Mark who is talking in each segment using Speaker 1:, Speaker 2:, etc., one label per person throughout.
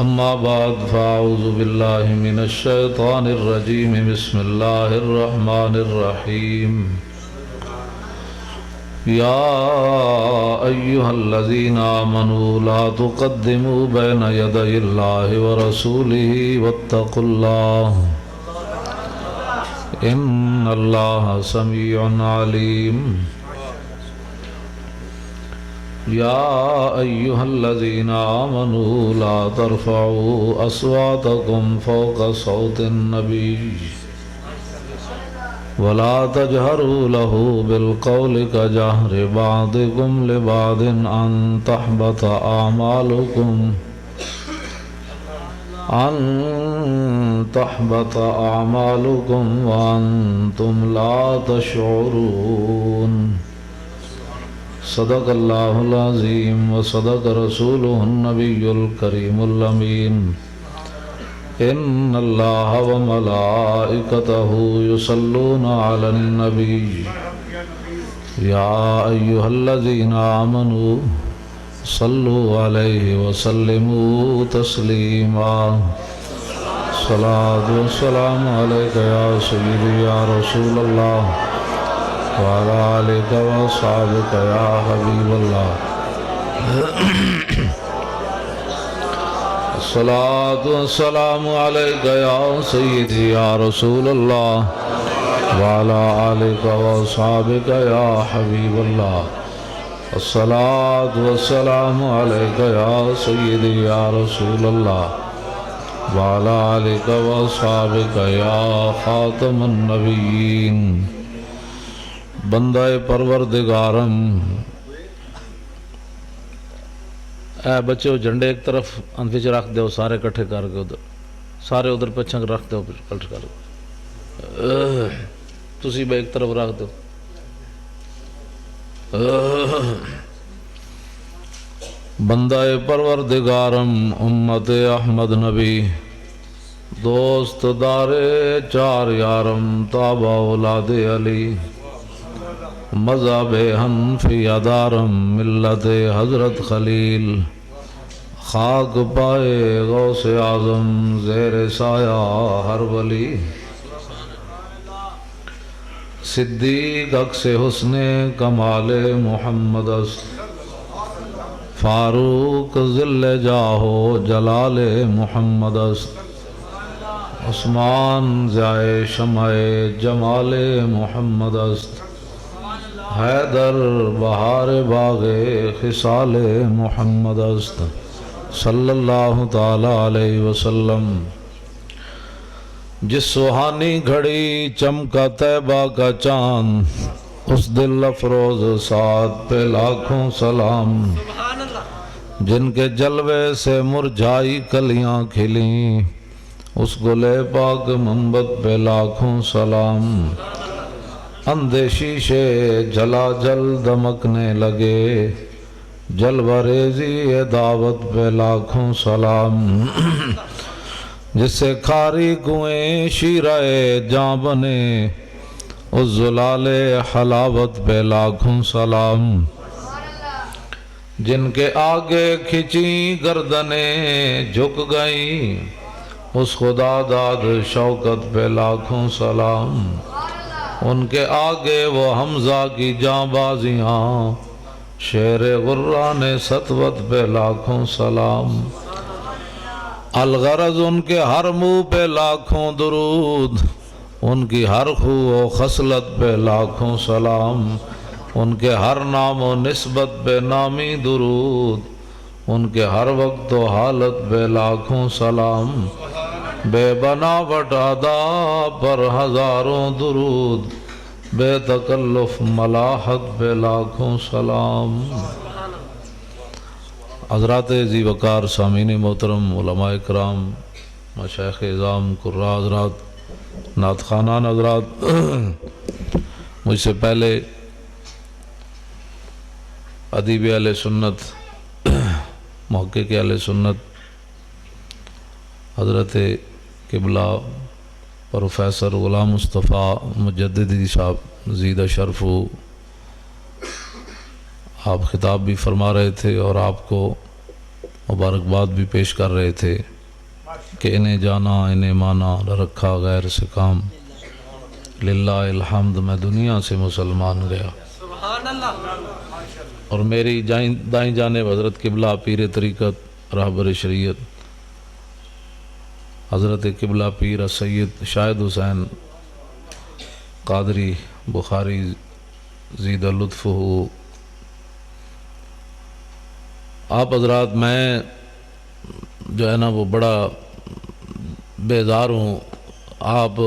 Speaker 1: أما بعد فأعوذ بالله من الشيطان الرجيم بسم الله الرحمن الرحيم يا أيها الذين آمنوا لا تقدموا بين يدي الله ورسوله واتقوا الله إن الله سميع عليم يا أيها الذين آمنوا لا ترفعوا أصواتكم فوق صوت النبي ولا تجهروا له بالقول كجهر بعضكم لبعض أن تحبط أعمالكم وأنتم لا تشعرون صدق الله العظيم وصدق رسوله النبي الكريم الأمين إن الله وملائكته يصلون على النبي يا أيها الذين آمنوا صلوا عليه وسلموا تسليما صلاة والسلام عليك يا سيدي يا رسول الله وعلى آلك وأصحابك يا حبيب الله الصلاة والسلام عليك يا سيدي يا رسول الله وعلى آلك وأصحابك يا حبيب الله الصلاة والسلام عليك يا سيدي يا رسول الله وعلى آلك وأصحابك يا خاتم النبيين بندہ پروردگارم اے بچے جھنڈے ایک طرف انفیچ رکھ دو سارے کٹھے کر کے ادھر سارے ادھر پچھنگ رکھ دو کٹھ کر تسی بھی ایک طرف رکھ دو بندہ پروردگارم امت احمد نبی دوست دار چار یارم تابع اولاد علی مذہب حنفی ادارم ملت حضرت خلیل خاک پائے غوث اعظم زیر سایہ ہر ولی صدیق عکس حسن کمال محمد است فاروق ذل جاہو جلال محمد است عثمان ضیائے شمع جمال محمد است حیدر بہار باغ خصال محمد است صلی اللہ تعالی علیہ وسلم جس سہانی گھڑی چمکا طیبہ کا چاند اس دل افروز سعد پہ لاکھوں سلام جن کے جلوے سے مرجھائی کلیاں کھلیں اس گلے پاک منبت پہ لاکھوں سلام اندھے شیشے جلا جل دمکنے لگے جلوہ ریزی دعوت پہ لاکھوں سلام جس سے کھاری کنویں شیرہ جاں بنے اس زلال حلاوت پہ لاکھوں سلام جن کے آگے کھچی گردنیں جھک گئیں اس خدا داد شوکت پہ لاکھوں سلام ان کے آگے وہ حمزہ کی جاں بازیاں شیر غران سطوت پہ لاکھوں سلام الغرض ان کے ہر منہ پہ لاکھوں درود ان کی ہر خو و خصلت پہ لاکھوں سلام ان کے ہر نام و نسبت پہ نامی درود ان کے ہر وقت و حالت پہ لاکھوں سلام بے بناوٹ ادا پر ہزاروں درود بے تکلف ملاحت پہ لاکھوں سلام حضرات ذی وقار سامعین محترم علماء کرام مشائخ اعظام قراء حضرات نعت خوانان حضرات مجھ سے پہلے ادیب اہل سنت محقق اہل سنت حضرت قبلہ پروفیسر غلام مصطفیٰ مجددی صاحب زیدہ شرف ہو آپ خطاب بھی فرما رہے تھے اور آپ کو مبارکباد بھی پیش کر رہے تھے کہ انہیں جانا انہیں مانا رکھا غیر سے کام، للہ الحمد میں دنیا سے مسلمان گیا۔ اور میری دائیں جانب حضرت قبلہ پیر طریقت رہبر شریعت حضرت قبلہ پیر سید شاہد حسین قادری بخاری زید لطف ہو۔ آپ حضرات، میں جو ہے نا وہ بڑا بیزار ہوں، آپ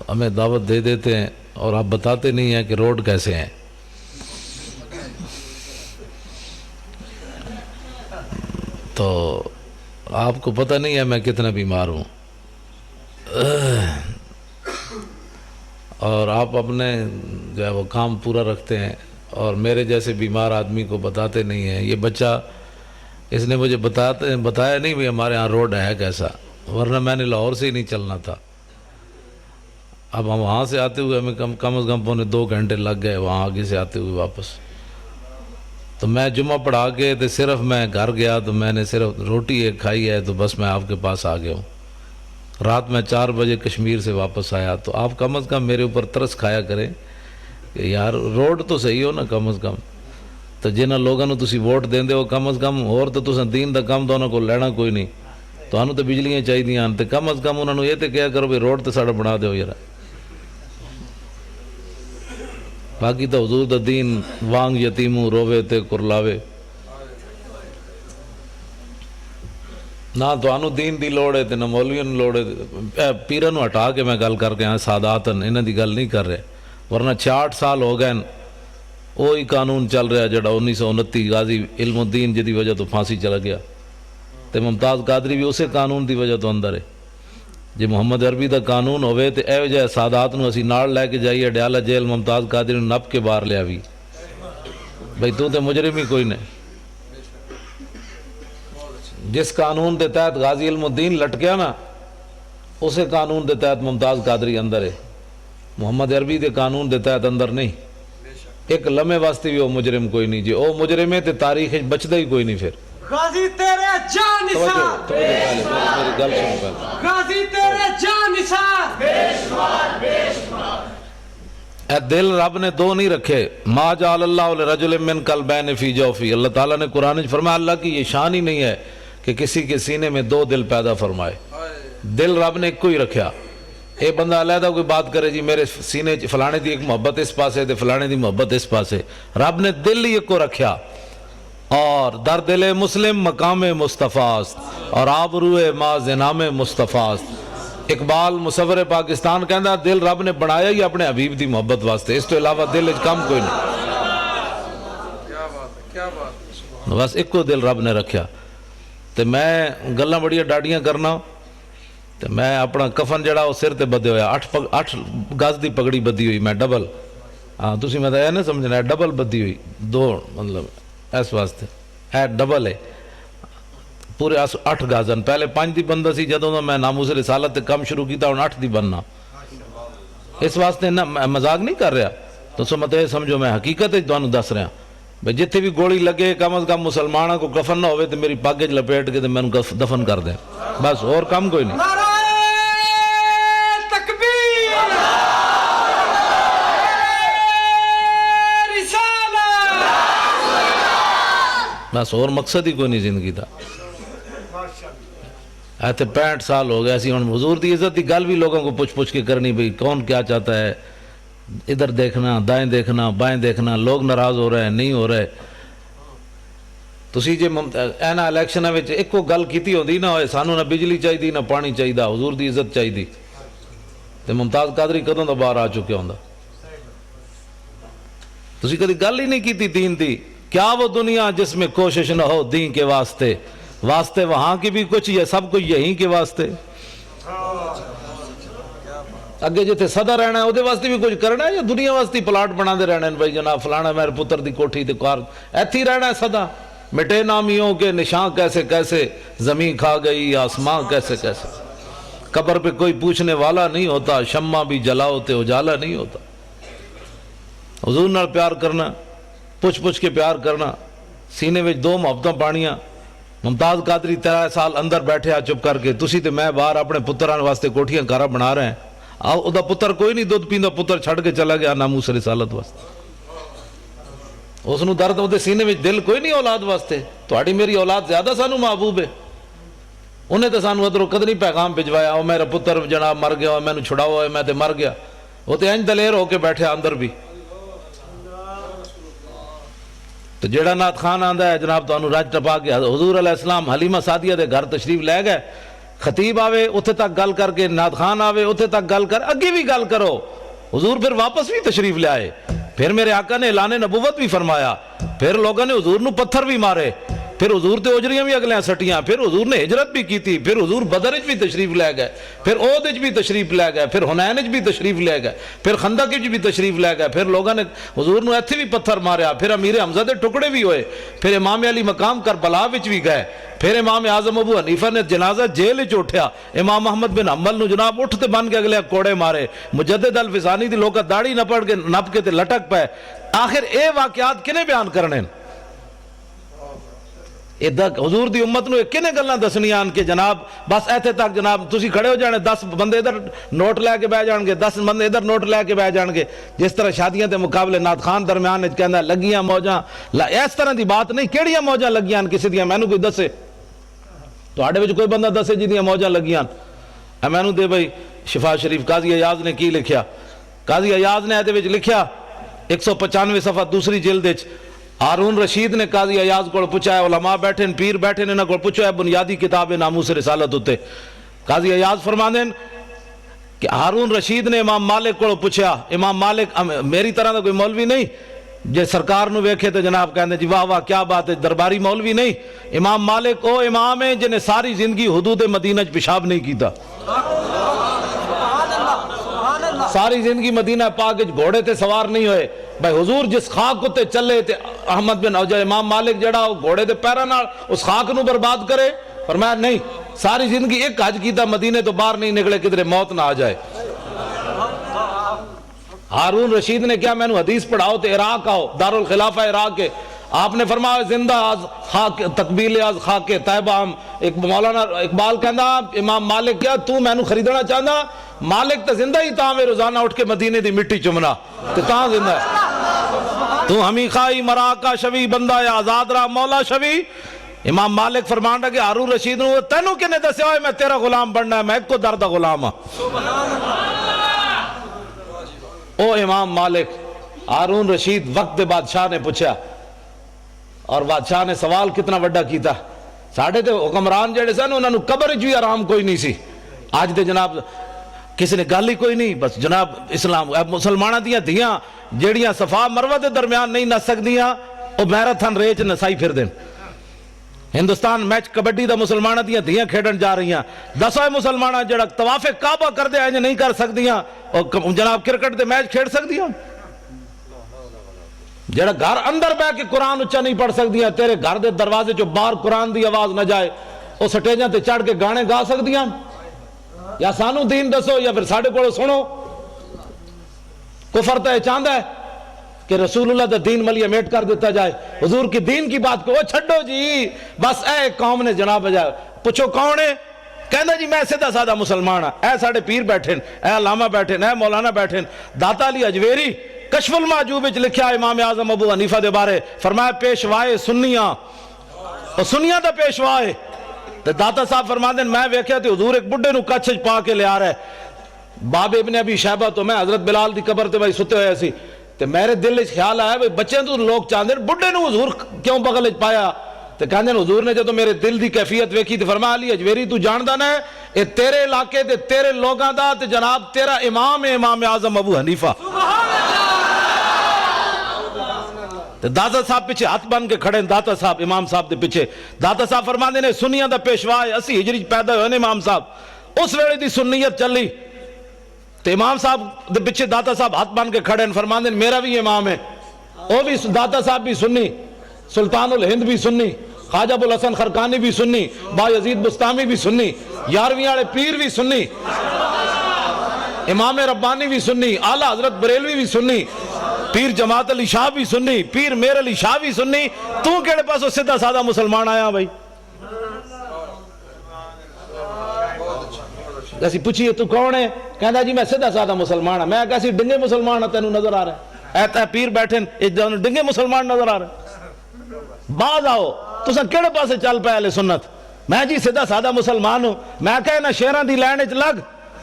Speaker 1: ہمیں دعوت دے دیتے ہیں اور آپ بتاتے نہیں ہیں کہ روڈ کیسے ہیں۔ تو آپ کو پتہ نہیں ہے میں کتنا بیمار ہوں، اور آپ اپنے جو ہے وہ کام پورا رکھتے ہیں اور میرے جیسے بیمار آدمی کو بتاتے نہیں ہیں۔ یہ بچہ اس نے مجھے بتایا نہیں بھی ہمارے ہاں روڈ ہے کیسا، ورنہ میں نے لاہور سے ہی نہیں چلنا تھا۔ اب ہم وہاں سے آتے ہوئے ہمیں کم از کم پونے 2 گھنٹے لگ گئے وہاں آگے سے آتے ہوئے واپس۔ تو میں جمعہ پڑھا کے تو صرف میں گھر گیا تو میں نے صرف روٹی ایک کھائی ہے، تو بس میں آپ کے پاس آ گیا ہوں۔ رات میں 4 بجے کشمیر سے واپس آیا، تو آپ کم از کم میرے اوپر ترس کھایا کریں کہ یار روڈ تو صحیح ہو نا کم از کم۔ تو جنہاں لوگوں نے تسی ووٹ دیندے ہو کم از کم، اور تو تساں دین دا کام دونوں کو لینا کوئی نہیں، تو انہوں تو بجلیاں چاہی دیاں، تو کم از کم انہوں نے یہ تو کہا کرو بھی روڈ تو ساڑا بنا دیو یار۔ باقی تو حضور دا دین وانگ یتیموں رووے تے کرلاوے نہ، تو انہوں دین دی لوڑ ہے تے نہ مولویوں نے لوڑ ہے۔ پیرن ہٹا کے میں گل کر کے ہاں ساداتن انہاں دی گل نہیں کر رہے، ورنہ 66 سال ہو گئے وہی قانون چل رہا جڑا 1929 غازی علم الدین جدی وجہ تو پھانسی چلا گیا، تے ممتاز قادری بھی اسے قانون دی وجہ تو اندر ہے۔ جی محمد عربی دا قانون ہوئے تے اے وجہ سادات نو اسی نال لے کے جائیے ڈیالہ جیل، ممتاز قادری نو نپ کے باہر لیا بھی بھئی تو تے مجرم ہی کوئی نہیں۔ جس قانون دے تحت غازی علم الدین لٹکیا نا، اسے قانون دے تحت ممتاز قادری اندر ہے، محمد عربی دے قانون دے تحت اندر نہیں۔ ایک لمحے واسطے بھی وہ مجرم کوئی نہیں، جی او مجرم ہے تے تاریخ بچدا ہی کوئی نہیں۔ پھر
Speaker 2: غازی تیرے جان نثار،
Speaker 1: میری گل سنو پہلے،
Speaker 2: غازی تیرے جان نثار،
Speaker 1: اے دل رب نے دو نہیں رکھے، ما جعل اللہ لرجل من قلبین فی جوفی، اللہ تعالیٰ نے قرآن میں فرمایا اللہ کی یہ شان ہی نہیں ہے کہ کسی کے سینے میں 2 دل پیدا فرمائے۔ دل رب نے ایک کو ہی رکھا۔ ایک بندہ علیحدہ کوئی بات کرے جی میرے سینے فلانے دی ایک محبت اس پاسے تے فلانے دی محبت اس پاسے، رب نے دل ہی ایک کو رکھا۔ اور در دل مسلم مقام مصطفیٰ است، اور آبروء ما زنام مصطفیٰ است۔ اقبال مصور پاکستان کہندا دل رب نے بنایا ہی اپنے حبیب دی محبت واسطے، اس تو علاوہ دل اچ کم کوئی نہیں۔ بس ایک کو دل رب نے رکھیا۔ تے میں گلاں بڑیاں ڈاڈیاں کرنا، تے میں اپنا کفن جڑا وہ سر تے بدے ہویا، 8 گز دی پگڑی بدی ہوئی میں ڈبل، ہاں تسی میں یہ نہیں سمجھنا ہے ڈبل بدی ہوئی 2 مطلب اس واسطے ہے ڈبل ہے پورے 8 گازن، پہلے 5 دی بندہ سی جدوں دا میں ناموس رسالت تے کم شروع کیتا ہوں 8 دی بننا، اس واسطے نہ مذاق نہیں کر رہا، تو سو مت سمجھو میں حقیقت ہے تانوں دس رہا بھئی جتھے بھی گولی لگے کم از کم مسلمانوں کو کفن نہ ہوئے تو میری پگ وچ لپیٹ کے تے میں انہوں دفن کر دیں، بس اور کم کوئی نہیں۔
Speaker 2: نعرہ تکبیر، رسالت،
Speaker 1: بس اور مقصد ہی کوئی نہیں زندگی دا۔ ایتے 65 سال ہو گئے ایسی ہن حضور دی عزت دی گل بھی لوگوں کو پوچھ کے کرنی بھئی کون کیا چاہتا ہے، ادھر دیکھنا دائیں دیکھنا بائیں دیکھنا، لوگ ناراض ہو رہے ہیں نہیں ہو رہے۔ تسی جے اینا الیکشناں وچ ایک کو گل کیتی ہوندی نہ ہوئے سانوں نہ بجلی چاہیے نہ پانی چاہیے، حضور دی عزت چاہیے، تے ممتاز قادری کدوں دا باہر آ چکے ہوندا۔ تسی کدی گل ہی نہیں کیتی دین دی، کیا وہ دنیا جس میں کوشش نہ ہو دین کے واسطے، واسطے وہاں کی بھی کچھ یہ سب کچھ یہیں کے واسطے۔ اگے جتے صدا رہنا ہے وہ واسطے بھی کچھ کرنا ہے، یا دنیا واسطے پلاٹ بنا دے رہنا ہے بھائی جناب فلانا میرے پتر دی کوٹھی تے کار ایتھی ہی رہنا ہے صدا، مٹے نامیوں کے نشان کیسے کیسے، زمین کھا گئی آسمان کیسے کیسے، قبر پہ کوئی پوچھنے والا نہیں ہوتا، شمع بھی جلاؤ تے اجالا نہیں ہوتا۔ حضور نال پیار کرنا، پوچھ کے پیار کرنا، سینے میں 2 محبتاں پانیاں، ممتاز قادری 13 سال اندر بیٹھے چپ کر کے, تسی تے میں باہر اپنے پتراں واسطے کوٹھیاں گھر بنا رہے ہیں. او دا پتر کوئی نہیں دودھ پیندا, پتر چھڑ کے چلا گیا ناموس رسالت واسطے. اس نو درد اودے سینے وچ دل کوئی نہیں اولاد واسطے. تہاڈی میری اولاد زیادہ سانو محبوب ہے. انہیں تے سانو ادھروں قدری پیغام بھجوایا, او میرا پتر جناب مر گیا, مینوں چھڑاؤ, میں تے مر گیا. وہ تے انج دلیر ہو کے بیٹھے اندر بھی. تو جیڑا نعت خان آندا ہے جناب تانوں راج ٹپا کے حضور علیہ السلام حلیمہ سعدیہ دے گھر تشریف لے گئے, خطیب آوے اتھے تک گل کر کے, نعت خان آوے اتھے تک گل کر, اگے بھی گل کرو. حضور پھر واپس بھی تشریف لے آئے. پھر میرے آقا نے اعلان نبوت بھی فرمایا. پھر لوگوں نے حضور نو پتھر بھی مارے. پھر حضور تے اجریاں بھی اگلیاں سٹیاں. پھر حضور نے ہجرت بھی کی تھی. پھر حضور بدر وچ بھی تشریف لے گئے. پھر احد وچ بھی تشریف لے گئے. پھر حنین وچ بھی تشریف لے گئے. پھر خندق وچ بھی تشریف لے گئے. پھر لوگوں نے حضور نو ایتھے بھی پتھر ماریا. پھر امیر حمزہ دے ٹکڑے بھی ہوئے. پھر امام علی مقام کربلا وچ بھی گئے. پھر امام اعظم ابو حنیفہ نے جنازہ جیل وچ اٹھیا. امام محمد بن حنبل نو جناب اٹھتے بن کے اگلے کوڑے مارے. مجدد الفسانی دی لوکا داڑھی نپ کے تے لٹک پے. آخر اے واقعات کنے بیان کرنے؟ حضور دی امت نو کنے گلاں دسنیاں کہ جناب بس ایتھے تک, جناب تسی کھڑے ہو جانے, 10 بندے ادھر نوٹ لے کے بہ جان گے, 10 بندے ادھر نوٹ لے کے بہ جان گے. جس طرح شادیاں تے مقابلے نعت خان درمیان وچ کہندا لگیاں موجاں, اس طرح دی بات نہیں. کیڑیاں موجاں لگیاں کسی دیاں مینوں کوئی دسے؟ تواڈے وچ کوئی بندہ دسے جدیاں موجاں لگیاں؟ مینوں دے بھائی شفا شریف قاضی ایاز نے کی لکھیا. قاضی ایاز نے ایدے وچ لکھیا 195 صفحہ دوسری جلد وچ, ہارون رشید نے قاضی ایاز کو پوچھا ہے, علماء بیٹھے پیر بیٹھے انہاں کو پوچھا ہے بنیادی کتاب ناموس رسالت اتے. قاضی ایاز فرماندے کہ ہارون رشید نے امام مالک کو پوچھا. امام مالک میری طرح دا کوئی مولوی نہیں جے سرکار نو ویکھے تو جناب کہندے جی واہ واہ کیا بات ہے, درباری مولوی نہیں. امام مالک او امام ہے جنہیں ساری زندگی حدود مدینہ پیشاب نہیں کیتا. ساری زندگی مدینہ پاک گھوڑے تے سوار نہیں ہوئے. بھائی حضور جس خاک تے چلے تے احمد بن اوجہ امام مالک جڑا گھوڑے دے پیراں نال اس خاک نو برباد کرے؟ فرمایا نہیں, ساری زندگی ایک حج کیتا, مدینے تو باہر نہیں نکلے کدھر موت نہ آ جائے. ہارون رشید نے کیا مینوں حدیث پڑھاؤ تے عراق آؤ, دارالخلافہ عراق کے. آپ نے فرمایا زندہ آز خاک تقبیل آز خاک طیبہ ہم. ایک مولانا اقبال کہندا امام مالک کیا تو مینوں خریدنا چاہندا؟ مالک تو زندہ ہی تاں میں روزانہ اٹھ کے مدینے دی مٹی چمنا تے تاں زندہ ہے. تو ہمیں خائی مراکا شوی بندہ یا آزاد را مولا شوی. امام مالک فرمان لگے ہارون رشید نو تینوں کنے دسیا ہوئے میں تیرا غلام بننا ہے, میں ایک کو درد غلام ہاں. او امام مالک ہارون رشید وقت دے بادشاہ نے پوچھا, اور بادشاہ نے سوال کتنا وڈا کیتا. ساڑھے تے حکمران جڑے سن انہوں نے قبر جو آرام کوئی نہیں سی. آج دے جناب کسی نے گل ہی کوئی نہیں. بس جناب اسلام مسلمانہ دیاں دھیاں جیڑیاں صفا مروہ دے درمیان نہیں نس سکدیاں او میراتھن ریچ نسائی پھر دین. ہندوستان میچ کبڈی دا مسلمانہ دیاں دھیاں کھیڑن جا رہی ہیں. 10 مسلمانہ جڑا طواف کعبہ کر دے آئیں نہیں کر سکدیاں, اور جناب کرکٹ دے میچ کھیڑ سکدیاں. جڑا گھر اندر بہ کے قرآن اچھا نہیں پڑھ سکدیاں, تیرے گھر دے دروازے جو باہر قرآن دی آواز نہ جائے او سٹیجاں تے چڑھ کے گانے گا سکدیاں؟ یا سانو دین دسو یا پھر ساڑھے کو سنو. کفر تو چاہتا ہے کہ رسول اللہ دا دین ملیہ میٹ کر دیتا جائے. حضور کی دین کی بات کو چھڑو جی, بس اے قوم نے جناب بجائے پوچھو کون ہے, کہندا جی میں سیدھا سادہ مسلمان ہاں. اے ساڑھے پیر بیٹھیں, اے علامہ بیٹھیں, اے مولانا بیٹھیں. داتا علی اجویری کشف المعجوب وچ لکھیا امام اعظم ابو حنیفہ دے بارے, فرمایا پیشوائے سنیاں, اور سنیاں دا پیشوائے. تو داتا صاحب فرماندے میں ویکھیا تے حضور ایک بڈھے نو کچھ پا کے لے آ رہا ہے. باب ابن ابی شیبہ تو میں حضرت بلال دی قبر تے بھائی ستے ہوئے سی, تے میرے دل وچ خیال آیا بھائی بچے تو لوگ چاہندے بڈھے نو حضور کیوں بغل وچ پایا؟ تے کہندے حضور نے جدوں میرے دل دی کیفیت ویکھی تے فرمایا علی اجویری تو جاندا نہ اے تیرے علاقے تے تیرے لوگاں دا تے جناب تیرا امام ہے امام اعظم ابو حنیفہ. داتا صاحب پیچھے ہاتھ بن کے کھڑے, داتا صاحب امام صاحب دے پیچھے. داتا صاحب فرماندے نے سنیاں دا پیشوا ہے, 80 ہجری پیدا ہوئے نے امام صاحب. اس ویلے دی سنیت چلی تے امام صاحب دے پیچھے داتا صاحب ہاتھ بن کے کھڑے فرماندے نے میرا بھی امام ہے. وہ بھی داتا صاحب بھی سنی, سلطان الہند بھی سنی, خواجہ ابو الحسن خرقانی بھی سنی, با یزید بستامی بھی سنی, 11ویں والے پیر بھی سنی, امام ربانی بھی سنی, اعلیٰ حضرت بریلوی بھی سنی, پیر جماعت علی شاہ بھی سنی, پیر میر علی شاہ بھی سنی. تو کیڑے پاسوں سیدھا سادہ مسلمان آیا بھائی؟
Speaker 3: اسی پوچھیے تو کون ہے؟ کہندا جی میں سیدھا سادہ مسلمان ہاں۔ میں کہا سی ڈنگے مسلمان تینوں نظر آ رہا ہے؟ اے پیر بیٹھے ڈنگے مسلمان نظر آ رہے ہیں۔ باز آؤ تساں کیڑے پاسے چل پے اہل سنت؟ میں جی سیدھا سادہ مسلمان ہوں۔ میں کہا نہ شیراں دی لائن وچ لگ،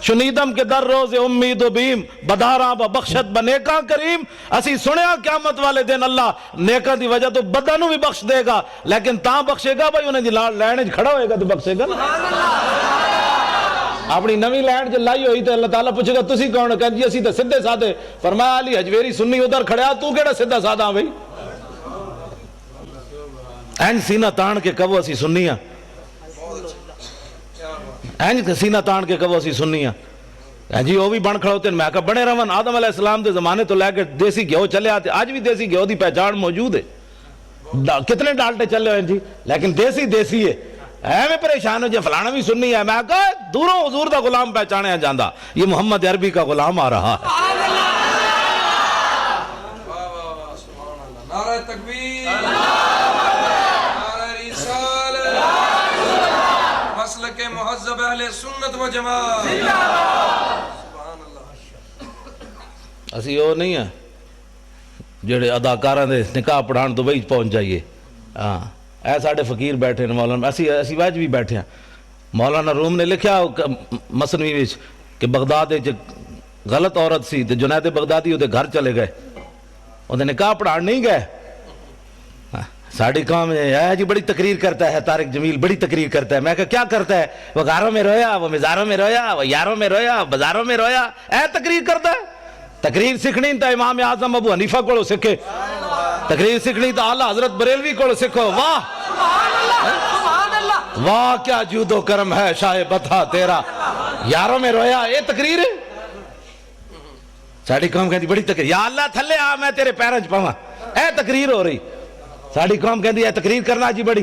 Speaker 3: شنیدم کے در روز امید و بیم، بداراں بخشت بنیکاں کریم۔ اسی سنیا قیامت والے دن اللہ نیکاں دی وجہ تو بداں نو بھی بخش دے گا، لیکن تاں بخشے گا بھائی انہیں دی لائن وچ کھڑا ہوئے گا تو بخشے گا نا۔ اپنی نویں لائن جو لائی ہوئی تو اللہ تعالیٰ پوچھے گا تسی کون؟ کہا جی اسی تو سدھے سادے۔ فرمایا علی حجویری سنی ادھر کھڑیا، تو کیڑا سدھا سادہ ہاں بھائی؟ اینج سینہ تان کے کہو اسی سنی ہاں، اینج سینہ تان کے کہو اسی سنی ہاں۔ جی وہ بھی بن کھڑے ہوتے ہیں۔ میں کہا بنے رون، آدم علیہ السلام دے زمانے تو لے کے دیسی گھیو چلے آتے، آج بھی دیسی گھیو دی پہچان موجود ہے۔ کتنے ڈالٹے چلے ہوئے جی، لیکن دیسی دیسی ہے۔ میں پریشان ہوں جی فلانا بھی سنی ہے۔ میں کہا دوروں حضور دا غلام پہچانے جاندہ، یہ محمد عربی کا غلام آ رہا ہے۔
Speaker 4: نعرہ تکبیر، نعرہ رسالت، مسلک مہذب اہل سنت و جماعت۔ سبحان اللہ۔
Speaker 3: اسی وہ نہیں ہے جڑے اداکاراں دے نکاح پڑھان تو بھائی پہنچ جائیے۔ ہاں اے ساڑھے فقیر بیٹھے ہیں مولانا، اسی واج بھی بیٹھے ہیں۔ مولانا روم نے لکھیا مثنوی وچ کہ بغداد وچ غلط عورت سی تے جنید بغدادی وہ گھر چلے گئے، وہ نکاح پڑھان نہیں گئے۔ ساڑھی قوم ہے جی بڑی تقریر کرتا ہے طارق جمیل، بڑی تقریر کرتا ہے۔ میں کہا کیا کرتا ہے؟ وہ غاروں میں رویا، وہ مزاروں میں رویا، وہ یاروں میں رویا، بازاروں میں رویا، اے تقریر کرتا ہے۔ تقریر سکھنی تا امام اعظم ابو حنیفہ کو سکھے، تقریر سکھنی تا اعلیٰ حضرت بریلوی کو سکھو۔ واہ واہ کیا جود و کرم ہے شاہ بطحہ تیرا، یاروں میں رویا، یہ تقریر ہے؟ ساڑھی قوم کہتی بڑی تقریر، یا اللہ تھلے آ میں تیرے پیروں چ پاواں، اے تقریر ہو رہی۔ ساڑھی قوم کہتی ہے تقریر کرنا جی بڑی،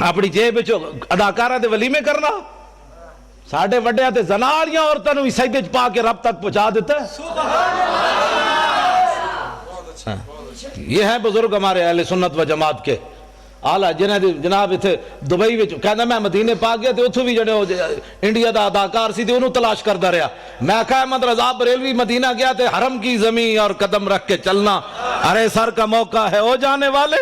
Speaker 3: اپنی جیب وچ اداکاراں دے ولیمے کرنا۔ ساڑھے وڈیاں تے زناریاں عورتاں نو سجدے وچ پا کے رب تک پہنچا دیتا ہے۔ یہ ہیں بزرگ ہمارے اہل سنت و جماعت کے آلہ جنہیں جناب اتھے دبئی وچ کہنا میں مدینے پاک گیا تے اتھو بھی جڑے انڈیا دا اداکار سی تے انہوں تلاش کردا رہا۔ میں کہا احمد رضا بریلوی مدینہ گیا تے حرم کی زمین اور قدم رکھ کے چلنا، ارے سر کا موقع ہے او جانے والے،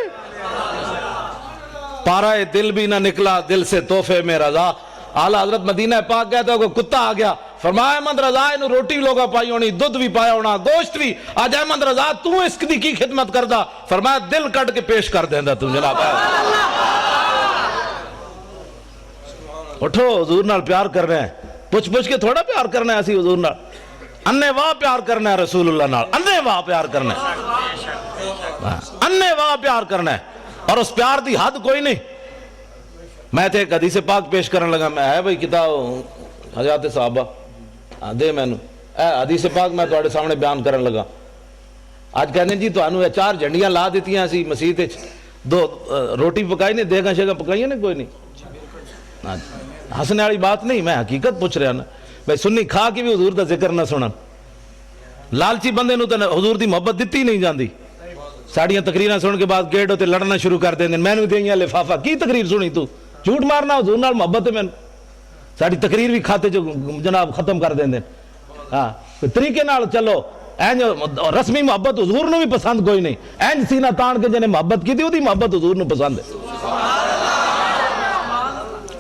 Speaker 3: پارائے دل بھی نہ نکلا دل سے تحفے میں رضا۔ آلہ حضرت مدینہ پاک گیا تو کوئی کتا آ گیا، فرمایا احمد رضا انہوں روٹی لوگا پائی ہونی، دودھ بھی پایا ہونا، گوشت بھی۔ آج احمد رضا تو اس کی خدمت کردہ؟ فرمایا دل کٹ کے پیش کر دیندہ تم جناب۔ اٹھو حضور نال پیار کر رہے ہیں، پوچھ کے تھوڑا پیار کرنا ہے اسی حضور نال، اننے واہ پیار کرنا ہے رسول اللہ نال، اننے واہ پیار کرنا ہے، اننے واہ پیار کرنا ہے، اور اس پیار دی حد کوئی نہیں۔ میں تھے ایک حدیث پاک پیش کرنے لگا، میں ہے بھئی کتاب حضرات صحابہ دے میں حدیث پاک میں تھوڑے سامنے بیان کرنے لگا۔ آج کہنے جی تو انہوں 4 جھنڈیاں لا دیتی ہیں اسی مسیح 2 روٹی پکائی نہیں، دیگاں شیگاں پکائی نہیں، کوئی نہیں۔ ہسنے والی بات نہیں، میں حقیقت پوچھ رہا نا بھئی سنی کھا کے بھی حضور دا ذکر نہ سنن، لالچی بندے نو تے حضور دی محبت دتی نہیں جاندی۔ ساڑیاں تقریراں سن کے بعد گیٹ ہوتے لڑنا شروع کر دیں، میں نے دیئیاں لفافہ کی تقریر سنی تو جھوٹ مارنا حضور نال محبت ہے، میں ساڑی تقریر بھی کھاتے جو جناب ختم کر دیں۔ ہاں طریقے نال چلو، اینج رسمی محبت حضور نو بھی پسند کوئی نہیں، اینج سینہ تان کے جنہیں محبت کی تھی وہ دی محبت حضور نو پسند ہے۔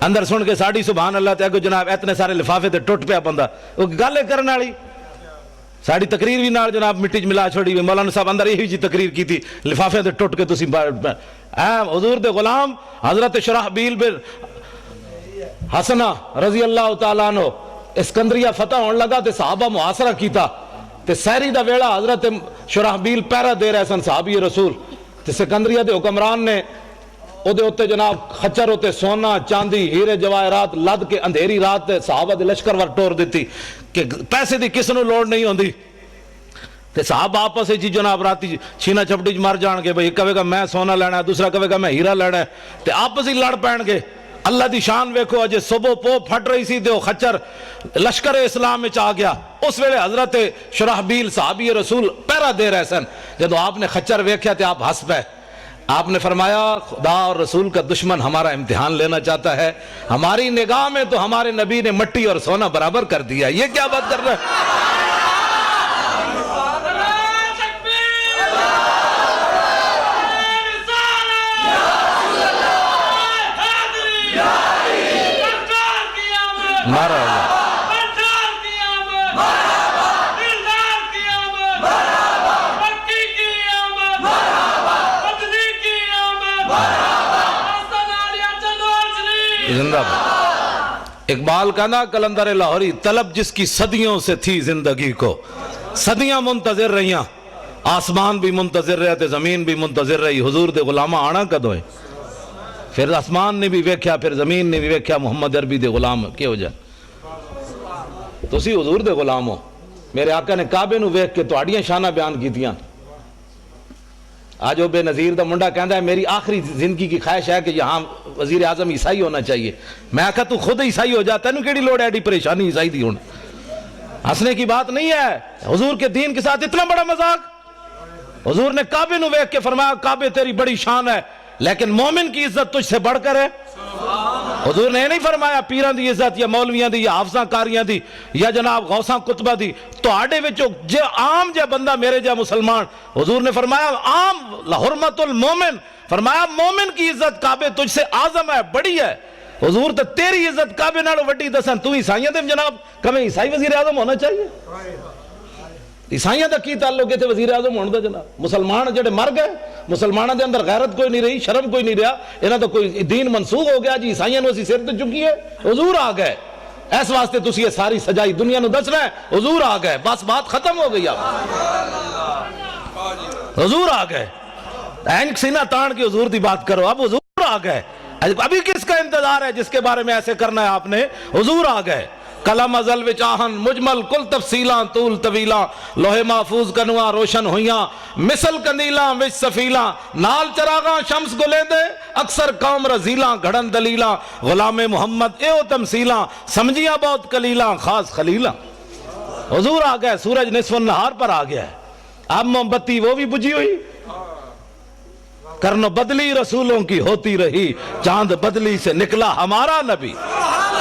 Speaker 3: اندر سن کے ساڑی سبحان اللہ تے اگو جناب اتنے سارے لفافے تے ٹوٹ پیا بندہ، وہ گالے کرنے والی ساڑی تقریر بھی نال جناب مٹی ملا چھوڑی ہوئی۔ مولانا صاحب اندر یہی جی تقریر کی تھی، لفافے تے ٹوٹ کے تسی حضور دے غلام حضرت شرحبیل بن حسنہ رضی اللہ تعالیٰ عنہ اسکندریہ فتح ہونے لگا تے صحابہ محاصرہ کیتا تے سحری دا ویڑا حضرت شرحبیل پہرا دے رہے سن صحابی رسول تے اسکندریہ دے حکمران نے او دے ہوتے جناب خچر ہوتے سونا چاندی ہیرے جواہرات لد کے اندھیری رات تے صحابہ دے لشکر ور ٹور دیتی کہ پیسے دی کس نو لوڑ نہیں ہوندی تے صحابہ آپس جی جناب راتی چھینا چپٹی مر جان گے، بھئی ایک کہے گا میں سونا لینا ہے، دوسرا کہے گا میں ہیرا لینا ہے، تے آپس ہی لڑ پین گے۔ اللہ دی شان ویکھو اجے صبح پو پھٹ رہی سی تے او خچر لشکر اسلام وچ آ گیا۔ اس ویلے حضرت شرحبیل صحابی رسول پہرا دے رہے سن، جدو آپ نے خچر ویکھیا تے آپ ہس پے، آپ نے فرمایا خدا اور رسول کا دشمن ہمارا امتحان لینا چاہتا ہے، ہماری نگاہ میں تو ہمارے نبی نے مٹی اور سونا برابر کر دیا، یہ کیا بات کر رہا ہے؟ نعرہ اللہ۔ زندہ باد۔ اقبال کا نا کلندر لاہوری، طلب جس کی صدیوں سے تھی زندگی کو، صدیاں منتظر رہیاں، آسمان بھی منتظر رہے تے زمین بھی منتظر رہی، حضور دے غلامہ آنا کدوں ہے؟ پھر آسمان نے بھی ویکھیا، پھر زمین نے بھی ویکھیا محمد عربی دے غلام کیا ہو جائے؟ تسی حضور دے غلام ہو۔ میرے آقا نے کعبے نو ویکھ کے تہاڈیاں شاناں بیان کیتیاں۔ آج وہ بے نظیر دا منڈا کہندا ہے میری آخری زندگی کی خواہش ہے کہ یہاں وزیر اعظم عیسائی ہونا چاہیے۔ میں کہا تو خود عیسائی ہو جاتا ہے، نو کیڑی لوڑ ہے ایڈی پریشانی عیسائی دی ہونا؟ ہنسنے کی بات نہیں ہے، حضور کے دین کے ساتھ اتنا بڑا مذاق۔ حضور نے کعبے نو ویکھ کے فرمایا کعبے تیری بڑی شان ہے لیکن مومن کی عزت تجھ سے بڑھ کر ہے۔ حضور نے نہیں فرمایا پیران دی عزت یا مولویاں دی یا حافظاں کاریاں دی یا جناب غوثاں کتبہ دی، تو آڑے وچو جے عام جے بندہ میرے جے مسلمان، حضور نے فرمایا عام لحرمت المومن، فرمایا مومن کی عزت کعبے تجھ سے اعظم ہے، بڑی ہے۔ حضور تو تیری عزت کعبے نالوں وڈی دسن، تو عیسائیاں دے جناب کبھی عیسائی وزیر اعظم ہونا چاہیے؟ عیسائیاں دا کی تعلق ہے وزیر اعظم ہونے دا جناب؟ مسلمان جڑے مر گئے، مسلمانوں دے اندر غیرت کوئی نہیں رہی، شرم کوئی نہیں رہا، انہاں تو کوئی دین منسوخ ہو گیا جی، عیسائیاں نو اسی سر تے چکی ہے، حضور آ گئے۔ اس واسطے تسی یہ ساری سجائی دنیا نو دس رہے ہیں، حضور آ گئے، بس بات ختم ہو گئی۔ آپ حضور آ گئے، اینک سینہ تان کے حضور دی بات کرو، اب حضور آ گئے۔ ابھی کس کا انتظار ہے جس کے بارے میں ایسے کرنا ہے آپ نے؟ حضور آ گئے۔ کلم ازل وچ آہن مجمل کل تفصیلاں طول طویلاں، لوح محفوظ کنواں روشن ہویاں، مثل کندیلاں وچ سفیلاں، نال چراغاں شمس گلیندے اکثر قوم رزیلاں، گھڑن دلیلاں غلام محمد ایو تمثیلاں، سمجھیاں بہت کلیلاں خاص خلیلاں۔ حضور آ گئے، سورج نصف النہار پر آ گیا ہے، اب موم بتی وہ بھی بجھی ہوئی، کرنو بدلی رسولوں کی ہوتی رہی، چاند بدلی سے نکلا ہمارا نبی،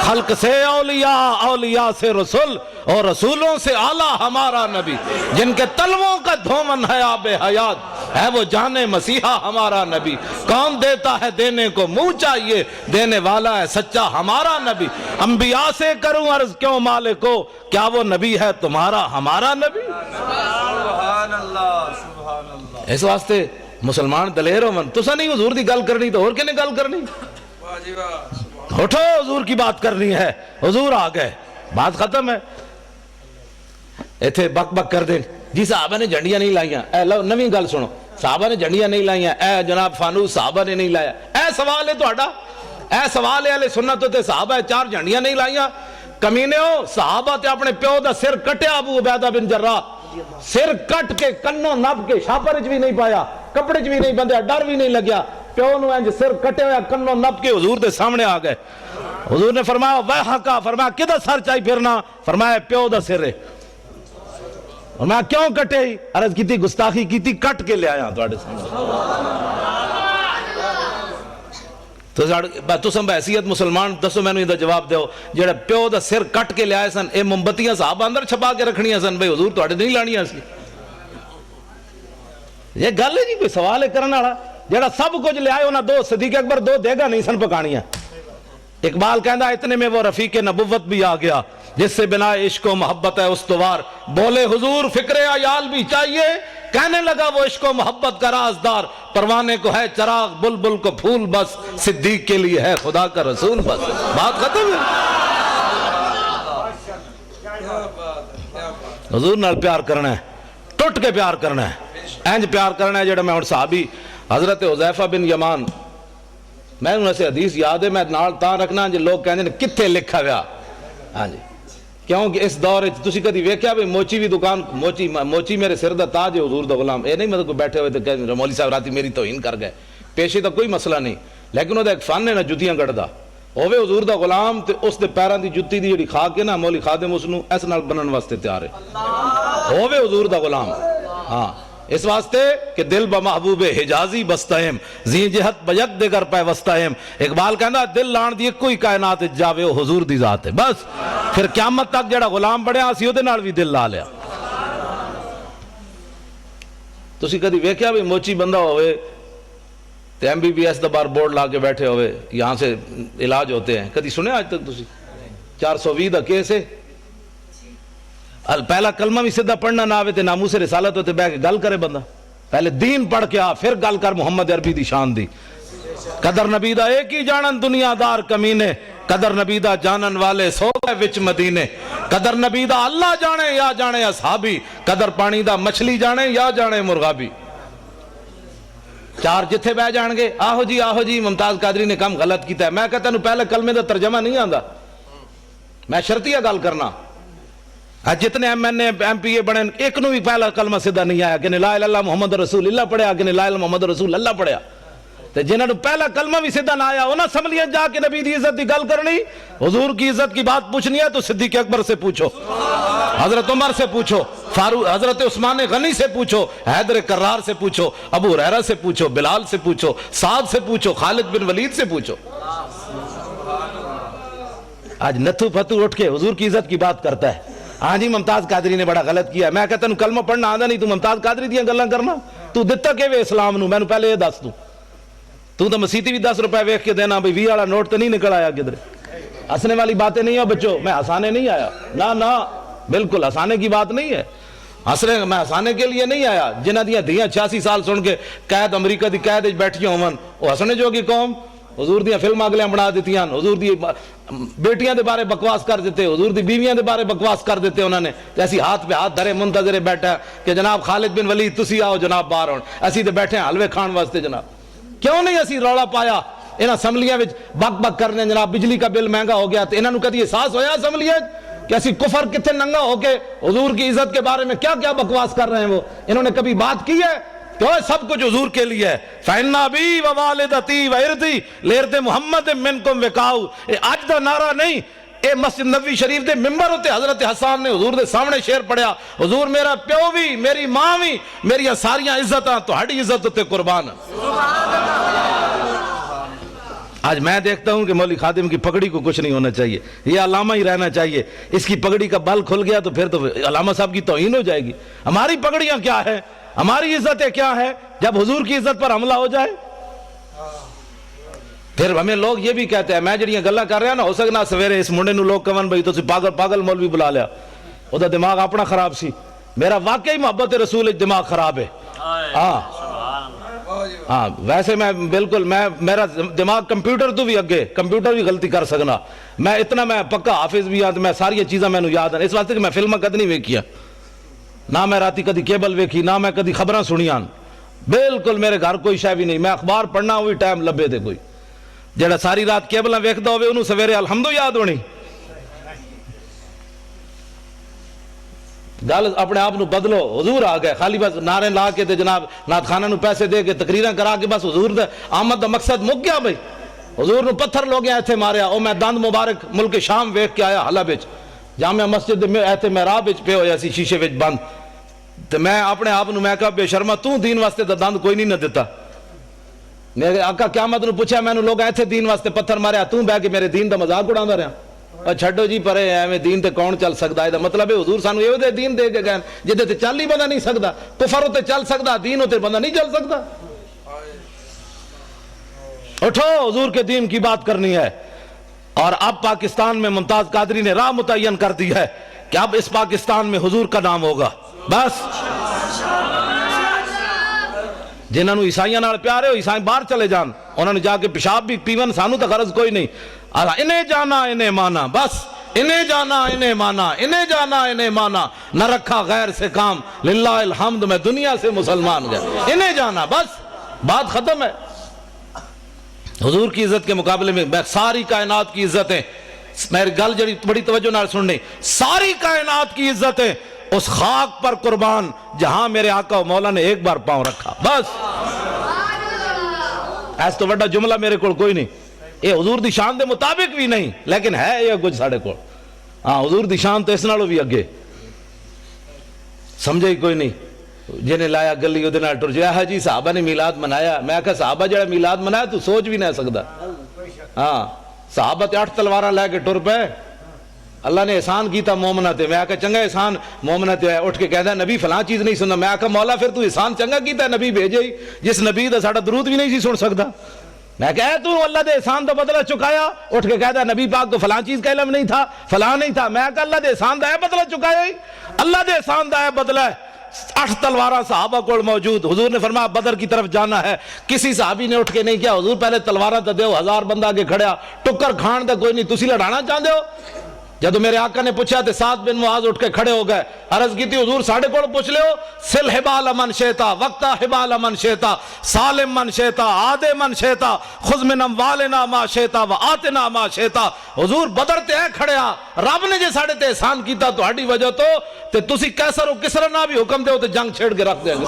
Speaker 3: خلق سے اولیاء، اولیاء سے رسول، اور رسولوں سے اعلیٰ ہمارا نبی، جن کے تلووں کا دھومن ہے آب حیات، ہے وہ جانے مسیحا ہمارا نبی، کون دیتا ہے دینے کو منہ چاہیے، دینے والا ہے سچا ہمارا نبی، انبیاء سے کروں عرض کیوں مالک کو، کیا وہ نبی ہے تمہارا ہمارا نبی؟
Speaker 4: سبحان اللہ سبحان اللہ۔
Speaker 3: اس واسطے مسلمان دلیر ہو من، تسا نہیں حضور دی گل کرنی تو اور کنے گل کرنی؟
Speaker 4: واہ جی واہ۔
Speaker 3: اٹھو حضور کی بات کرنی ہے، حضور آ گئے، بات ختم ہے۔ ایتھے بک بک کر دیں جی صحابہ نے جھنڈیاں نہیں لائیاں، اے لو نویں گل سنو، صحابہ نے جھنڈیاں نہیں لائیاں، اے جناب فانوس صحابہ نے نہیں لایا، اے سوال ہے تہاڈا، اے سوال ہے اہل سنت تے صحابہ چار جھنڈیاں نہیں لائیاں؟ کمینیو، صحابہ تے اپنے پیو دا سر کٹیا ابو عبیدہ بن جراح، سر کٹ کے کنوں نب کے شاپر بھی نہیں پایا، کپڑے بھی نہیں بندھیا، ڈر بھی نہیں لگیا، پیو نو انج سر کٹے ہویا کنوں نب کے حضور دے سامنے آ گئے۔ حضور نے فرمایا ویحکا، فرمایا کدھر سر چاہی پھرنا؟ فرمایا پیو دا سر ہے۔ فرمایا کیوں کٹے ہی؟ عرض کی تھی گستاخی کی تھی، کٹ کے لے آیا تواڈے سامنے۔ تو سن بحیثیت مسلمان دسو میں نے یہ جواب دیو، جڑا پیو دا سر کٹ کے لے آئے سن، اے مومبتیاں صحابہ اندر چھپا کے رکھنیاں سن، بھئی حضور تواڈے نہیں لانیاں سی؟ یہ گل ہے جی کوئی سوال ہے کرنے والا؟ جڑا سب کچھ لے آئے انہاں دو صدیق اکبر دو دیگا نہیں سن پکانیاں۔ اقبال کہندا اتنے میں وہ رفیق نبوت بھی آ گیا جس سے بنا عشق و محبت ہے استوار، بولے حضور فکر عیال بھی چاہیے، کہنے لگا وہ عشق و محبت کا رازدار، پروانے کو ہے چراغ بلبل کو پھول بس، صدیق کے لیے ہے خدا کا رسول بس۔ بات ختم ہے۔ حضور نال پیار کرنا ہے، ٹوٹ کے پیار کرنا ہے، اینج پیار کرنا ہے جڑا میں ہن صحابی حضرت حذیفہ بن یمان، میں انہوں سے حدیث یاد ہے، میں نال تاں رکھنا جو لوگ کہندے نے کتھے لکھا ہوا، ہاں جی، کیونکہ اس دور وچ تسی کدی ویکھیا بھی موچی بھی دکان، موچی میرے سر دا تاج ہے حضور دا غلام، اے نہیں مطلب کوئی بیٹھے ہوئے تو کہندے مولوی صاحب راتی میری توہین کر گئے، پیشے دا کوئی مسئلہ نہیں، لیکن وہ دا ایک فن ہے نا جتیاں گڑدا، ہووے حضور دا غلام تے اس دے پیراں دی جُتی دی جڑی کھا کے نا مولوی خادم اس نو اس نال بنن واسطے تیار ہے، ہووے حضور دا غلام، ہاں اس واسطے کہ دل بمحبوب حجازی بستہم زی جہت بیک دیگر پہ وستہم. اقبال کہندا دل لان دی کوئی کائنات جاوے وہ حضور دی ذات ہے. بس پھر قیامت تک جڑا غلام بنیا اسی اودے نال بھی دل لا لیا. تسی کدی ویکھیا بھی موچی بندہ ہوئے تے MBBS دا بار بورڈ لا کے بیٹھے ہوئے یہاں سے علاج ہوتے ہیں؟ کدی سنے آج تک تسی؟ 420 دا کیس ہے. پہلا کلمہ بھی سیدھا پڑھنا نہ آوے تے ناموس رسالت ہوتے بہ کے گل کرے بندہ. پہلے دین پڑھ کے آ پھر گل کر محمد عربی دی شان دی. قدر نبی دا ایک ہی جانن دنیا دار کمینے, قدر نبی دا جانن والے سو گئے وچ مدینے. قدر نبی دا اللہ جانے یا جانے اصحابی, قدر پانی دا مچھلی جانے یا جانے مرغابی. چار جتھے بہ جان گے آہو جی ممتاز قادری نے کم غلط کیتا ہے. میں کہتا ہوں پہلے کلمے دا ترجمہ نہیں آندا, میں شرطیہ گل کرنا. جتنے MNA MPA بنے ایک نو بھی پہلا کلمہ سیدھا نہیں آیا کہ لا الہ الا اللہ محمد رسول اللہ پڑھیا کہ لا الہ الا محمد رسول اللہ پڑھیا. تے جنہاں نو پہلا کلمہ بھی سیدھا نہ آیا انہاں سمجھیا جا کے نبی دی عزت دی گل کرنی, حضور کی عزت کی بات پوچھنی ہے تو صدیق اکبر سے پوچھو, حضرت عمر سے پوچھو, حضرت عثمان غنی سے پوچھو, حیدر کرار سے پوچھو, ابو ہریرہ سے پوچھو, بلال سے پوچھو, سعد سے پوچھو, خالد بن ولید سے پوچھو. آج نتھو پھتو اٹھ کے حضور کی عزت کی بات کرتا ہے. ہاں جی ممتاز قادری نے بڑا غلط کیا. میں کہتا ہوں کلمہ پڑھنا آندا نہیں, تو ممتاز قادری دیاں گلاں کرنا. تو دتا کہ وے اسلام نو, میں پہلے یہ دس دوں. تو مسیتی بھی 10 روپے ویکھ کے دینا بھئی 20 والا نوٹ تو نہیں نکل آیا کدھر. ہنسنے والی باتیں نہیں ہو بچوں, میں ہنسانے نہیں آیا, نہ بالکل ہنسانے کی بات نہیں ہے. میں ہنسانے کے لیے نہیں آیا. جنہ دیاں دھیاں 86 سال سن کے قید امریکہ دی قید وچ بیٹھیاں ہون وہ ہسنے جو کی قوم. حضور دیاں فلم اگلیاں بنا دیتیاں, حضور دی بیٹیاں دے بارے بکواس کر دیتے, حضور دی بیویاں دے بارے بکواس کر دیتے. انہوں نے ایسی ہاتھ پہ ہاتھ دھرے منتظر بیٹھا کہ جناب خالد بن ولید تسی آؤ جناب باہر ہون, اسی تے بیٹھے ہیں حلوے کھان واسطے. جناب کیوں نہیں اسی رولا پایا انہاں اسمبلیاں وچ بک بک کرنے جناب بجلی کا بل مہنگا ہو گیا. تو انہاں نو کدی احساس ہویا اسمبلیاں کہ اسی کفر کتنے ننگا ہو کے حضور کی عزت کے بارے میں کیا کیا بکواس کر رہے ہیں. وہ انہوں نے کبھی بات کی ہے کہ سب کچھ حضور کے لیے ہے. فَإِنَّ أَبِي وَوَالِدَتِي وَإِرْضِي لِإِرْضِ مُحَمَّدٍ مِّنْكُمْ وِقَاءُ. آج دا نعرہ نہیں, اے مسجد نبوی شریف دے ممبر ہوتے حضرت حسان نے حضور دے سامنے شعر پڑھیا, حضور میرا پیو بھی میری ماں بھی میری ساریاں عزتاں تہاڈی عزت تے قربان. آج میں دیکھتا ہوں کہ مولوی خادم کی پگڑی کو کچھ نہیں ہونا چاہیے, یہ علامہ ہی رہنا چاہیے. اس کی پگڑی کا بل کھل گیا تو پھر تو علامہ صاحب کی توہین ہو جائے گی. ہماری پگڑیاں کیا ہے, ہماری عزتیں کیا ہے جب حضور کی عزت پر حملہ ہو جائے. پھر ہمیں لوگ یہ بھی کہتے ہیں, میں جڑیاں گلاں کر رہا نا, ہو سکنا سویرے اس منڈے نو لوگ کہن بھائی تسی پاگل مولوی بلا لیا, او دا دماغ اپنا خراب سی. میرا واقعی محبت رسول دماغ خراب ہے. ہاں ویسے میں بالکل میرا دماغ کمپیوٹر تو بھی اگے, کمپیوٹر بھی غلطی کر سکنا. میں پکا حافظ بھی ہاں, میں ساری چیزاں میں یاد ہیں. اس واسطے کہ میں فلماں کد نہیں ویکھیاں, نہ میں راتی کدی کیبل ویکھی, نہ میں کدی خبراں سنیاں. بالکل میرے گھر کوئی شے بھی نہیں. میں اخبار پڑھنا وہی ٹائم لبے تے کوئی جڑا ساری رات کیبلاں ویکھدا ہوے انہوں سویرے الحمدو یاد ہونی. گل اپنے آپ نو بدلو. حضور آ گئے خالی بس نعرے لا کے تے جناب نعت خانہ نو پیسے دے کے تقریراں کرا کے بس حضور دے آمد دا مقصد مک گیا. بھائی حضور نو پتھر لوگ ایتھے ماریا. او میں دند مبارک ملک شام ویکھ کے آیا حلب وچ, جامع مسجد میں ایتھے محراب وچ پے ہویا سی شیشے وچ بند. تے میں اپنے آپ نو میں کہا بے شرما تو دین واسطے دا دند کوئی نہیں نہ دیتا. میرے آقا قیامت نو پوچھا میں نو لوگ ایتھے دین واسطے پتھر ماریا, تو بہ کے میرے دین دا مذاق اڑاندا رہیا. اور چھڈو جی پرے ایویں دین تے کون چل سکدا ہے. دا مطلب ہے حضور سانو ایویں دے دین دے کے گئے جدے تے چل ہی بندہ نہیں سکدا. کفر تے چل سکدا, دین تے بندہ نہیں چل سکدا. اٹھو حضور کے دین کی بات کرنی ہے. اور اب پاکستان میں ممتاز قادری نے راہ متعین کر دی ہے کہ اب اس پاکستان میں حضور کا نام ہوگا. بس جنہاں نو عیسائیاں نال پیار ہے عیسائی باہر چلے جان, انہوں نے جا کے پیشاب بھی پیون, سانو تو غرض کوئی نہیں. انہیں جانا انہیں مانا, بس انہیں جانا انہیں مانا, انہیں جانا انہیں مانا, نہ رکھا غیر سے کام, للہ الحمد میں دنیا سے مسلمان گیا. انہیں جانا, بس بات ختم ہے. حضور کی عزت کے مقابلے میں ساری کائنات کی عزتیں, میری گل جڑی بڑی توجہ نال سننی, ساری کائنات کی عزتیں اس خاک پر قربان جہاں میرے آقا و مولا نے ایک بار پاؤں رکھا. بس ایس تو بڑا جملہ میرے کو کوئی نہیں. یہ حضور دی شان دے مطابق بھی نہیں, لیکن ہے یہ کچھ ساڑھے کو. ہاں حضور دی شان تو اس نالوں بھی اگے, سمجھے ہی کوئی نہیں. جنہیں لایا گلی وہ نال ٹر جایا جی صحابہ نے میلاد منایا. میں کہا صحابہ جڑا میلاد منایا تو سوچ بھی نہیں سکتا. ہاں صحابہ تے 8 تلوارہ لے کے ٹر پے. اللہ نے احسان کیتا مومنہ تے. میں کہا چنگا احسان مومنہ تے. اٹھ کے کہتا نبی فلاں چیز نہیں سننا. میں کہا مولا پھر تو احسان چنگا کیتا ہے نبی بھیجے ہی جس نبی دا ساڑا درود بھی نہیں سی سن سکتا. میں کہا تو اللہ دے احسان دا بدلہ چکایا. اٹھ کے کہتا نبی پاک کو فلاں چیز کا علم نہیں تھا فلاں نہیں تھا. میں کہا اللہ دے احسان دا ہے بدلہ چکایا ہی. اللہ دے احسان دا ہے بدلہ ہے. 8 تلوارہ صحابہ کو موجود. حضور نے فرمایا بدر کی طرف جانا ہے. کسی صحابی نے اٹھ کے نہیں کیا حضور پہلے تلوارہ تو دیو. 1000 بندہ آگے کھڑیا ٹکر کھان دا کوئی نہیں. تسی لڑانا چاہتے ہو. جب میرے آقا نے پوچھا تے سعد بن معاذ اٹھ کے کھڑے ہو گئے. عرض کی تھی حضور ساڑھے کو پوچھ لے ہو. سل حبال من شیطا وقتا حبال من شیطا سالم من شیطا آدے من شیطا خذ من اموالنا ما شیطا و آتنا ما شیطا. حضور بدر تے ہے کھڑیا رب نے جے ساڑھے تے احسان کیتا تو ہاڑی وجہ تو تے تسی کیسر و کسر نہ بھی حکم دے ہو تے جنگ چھیڑ کے رکھ دیں گے.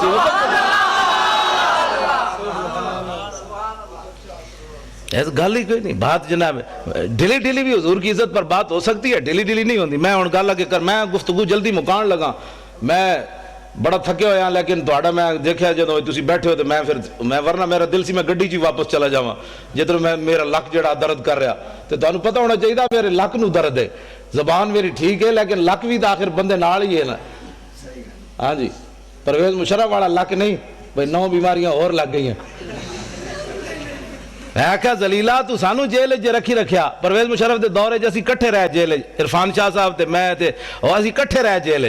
Speaker 3: ایسا گل ہی کوئی نہیں. بات جناب ڈھیلی ڈھیلی بھی حضور کی عزت پر بات ہو سکتی ہے ڈھیلی ڈھیلی نہیں ہوتی. میں ہوں گل اگے کر میں گفتگو جلدی مکان لگا. میں بڑا تھکے ہویا لیکن تھوڑا میں دیکھا جدوں تسی بیٹھے ہو تو میں ورنہ میرا دل سی میں گڈی چ واپس چلا جاواں جدھر میں میرا لک جڑا درد کر رہا. تو تانوں پتہ ہونا چاہیے میرے لک نو درد ہے. زبان میری ٹھیک ہے لیکن لک بھی تو آخر بندے نال ہی ہے نا. ہاں جی پرویز مشرف والا لک نہیں بھئی 9 بیماریاں اور لگ گئی ہیں. میں کہا زلیلہ تو سانو جیل جے رکھی رکھیا. پرویز مشرف دے دورے جیسی کٹھے رہے جیل. عرفان شاہ صاحب تے میں تے اور اسی کٹھے رہے جیل.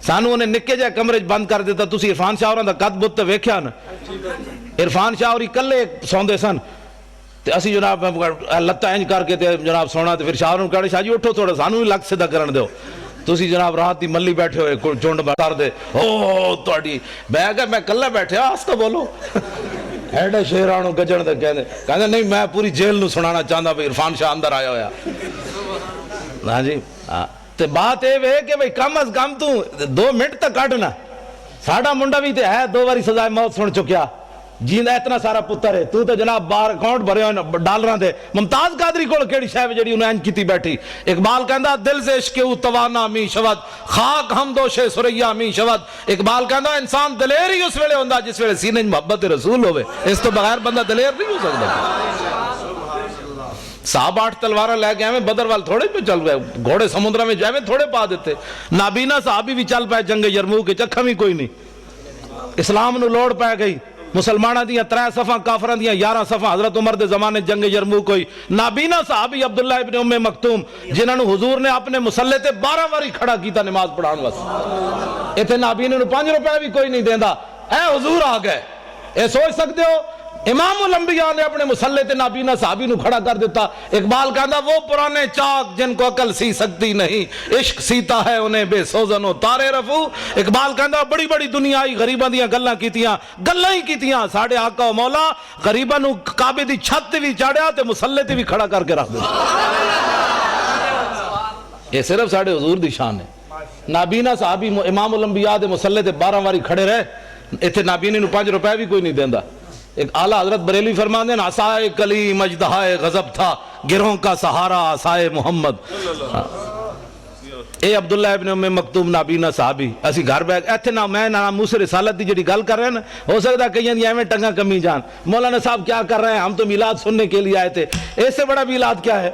Speaker 3: سانو انہیں نکے جائے کمرے بند کر دیتا. تسی عرفان شاہ اور دا قد بت تے ویکھیا نا. عرفان شاہ اور کلے سوندے سن تے اسی جناب لتاں انج کر کے تے جناب سونا. تے پھر شاہ نوں کہے شاہ جی اٹھو تھوڑا سانو بھی لگ سیدھا کرن دیو. تسی جناب رات دی ملی بیٹھے ہوئے چونڈ کر دے او تہاڈی. میں کہا میں کلے بیٹھے آستہ بولو. ایڈے شیرانو گجن دے کہندے نہیں میں پوری جیل نو سنانا چاہندا بھئی عرفان شاہ اندر آیا ہویا. ہاں جی تے بات اے وے کہ بھئی کم از کم تو 2 منٹ تک کڈنا. ساڈا منڈا بھی تے ہے 2 باری سزائے موت سن چکیا. جیندا اتنا سارا پتر ہے. تو تے جناب بار اکاؤنٹ بھرے ہوئے ڈالراں دے. ممتاز قادری کول کیڑی شے جڑی انہاں انج کیتی بیٹھی. اقبال کہندا دل سے عشق او توانا می شود خاک ہم دوش سریا می شود. اقبال کہندا انسان دلیر ہی اس ویلے ہوندا جس ویلے سینے محبت رسول ہوے. اس تو بغیر بندہ دلیر نہیں ہو سکتا. صحابہ 8 تلوارہ لے کے ایویں بدر وال تھوڑے پہ چل گئے. گھوڑے سمندر میں جائے تھوڑے پا دیتے. نابینا صحابی بھی چل پائے جنگ یرموک کے چکھا بھی کوئی نہیں. اسلام نو لوڑ پہ گئی. مسلمانہ دیاں 3 صفحہ کافران دیاں 11 صفحہ. حضرت عمر دے زمانے جنگ یرموک ہوئی. نابینا صحابی عبداللہ ابن ام مکتوم جنہاں نو حضور نے اپنے مسلح تے 12 واری کھڑا کیتا نماز پڑھان واسطے. ایتھے نابینا نو 5 روپے بھی کوئی نہیں دیندا. اے حضور آ گئے. اے سوچ سکتے ہو امام الانبیاء نے اپنے مسلح تے نابینا صحابی نو کھڑا کر دیتا. اقبال کہندا وہ پرانے چاک جن کو عقل سی سکتی نہیں عشق سیتا ہے انہیں بے سوزن و تارے رفو. اقبال کہندا بڑی بڑی دنیا آئی غریباں دیاں گلاں کیتیاں گلاں ہی کیتیاں. ساڈے آقا و مولا غریباں نو کعبے دی چھت تے بھی چاڑیا تے مسلح تے بھی کھڑا کر کے رکھ دتا. یہ صرف ساڈے حضور دی شان ہے. نابینا صحابی امام الانبیاء دے مسلح تے 12 واری کھڑے رہے. ایتھے نابینے نو 5 روپے بھی کوئی نہیں دیندا. ایک اعلیٰ حضرت بریلوی فرماندے ہیں عصائے کلیم اجدہائے غضب تھا گروہوں کا سہارا عصائے محمد. اے عبداللہ ابن ام مکتوم نابینا صحابی. اسی گھر بیٹھ ایتھے نہ میں نہ موسیٰ رسالت دی جڑی گل کر رہے ہیں نا ہو سکتا ہے کہیں دی ایویں ٹنگا کمی جان. مولانا صاحب کیا کر رہے ہیں ہم تو میلاد سننے کے لیے آئے تھے. اس سے بڑا میلاد کیا ہے.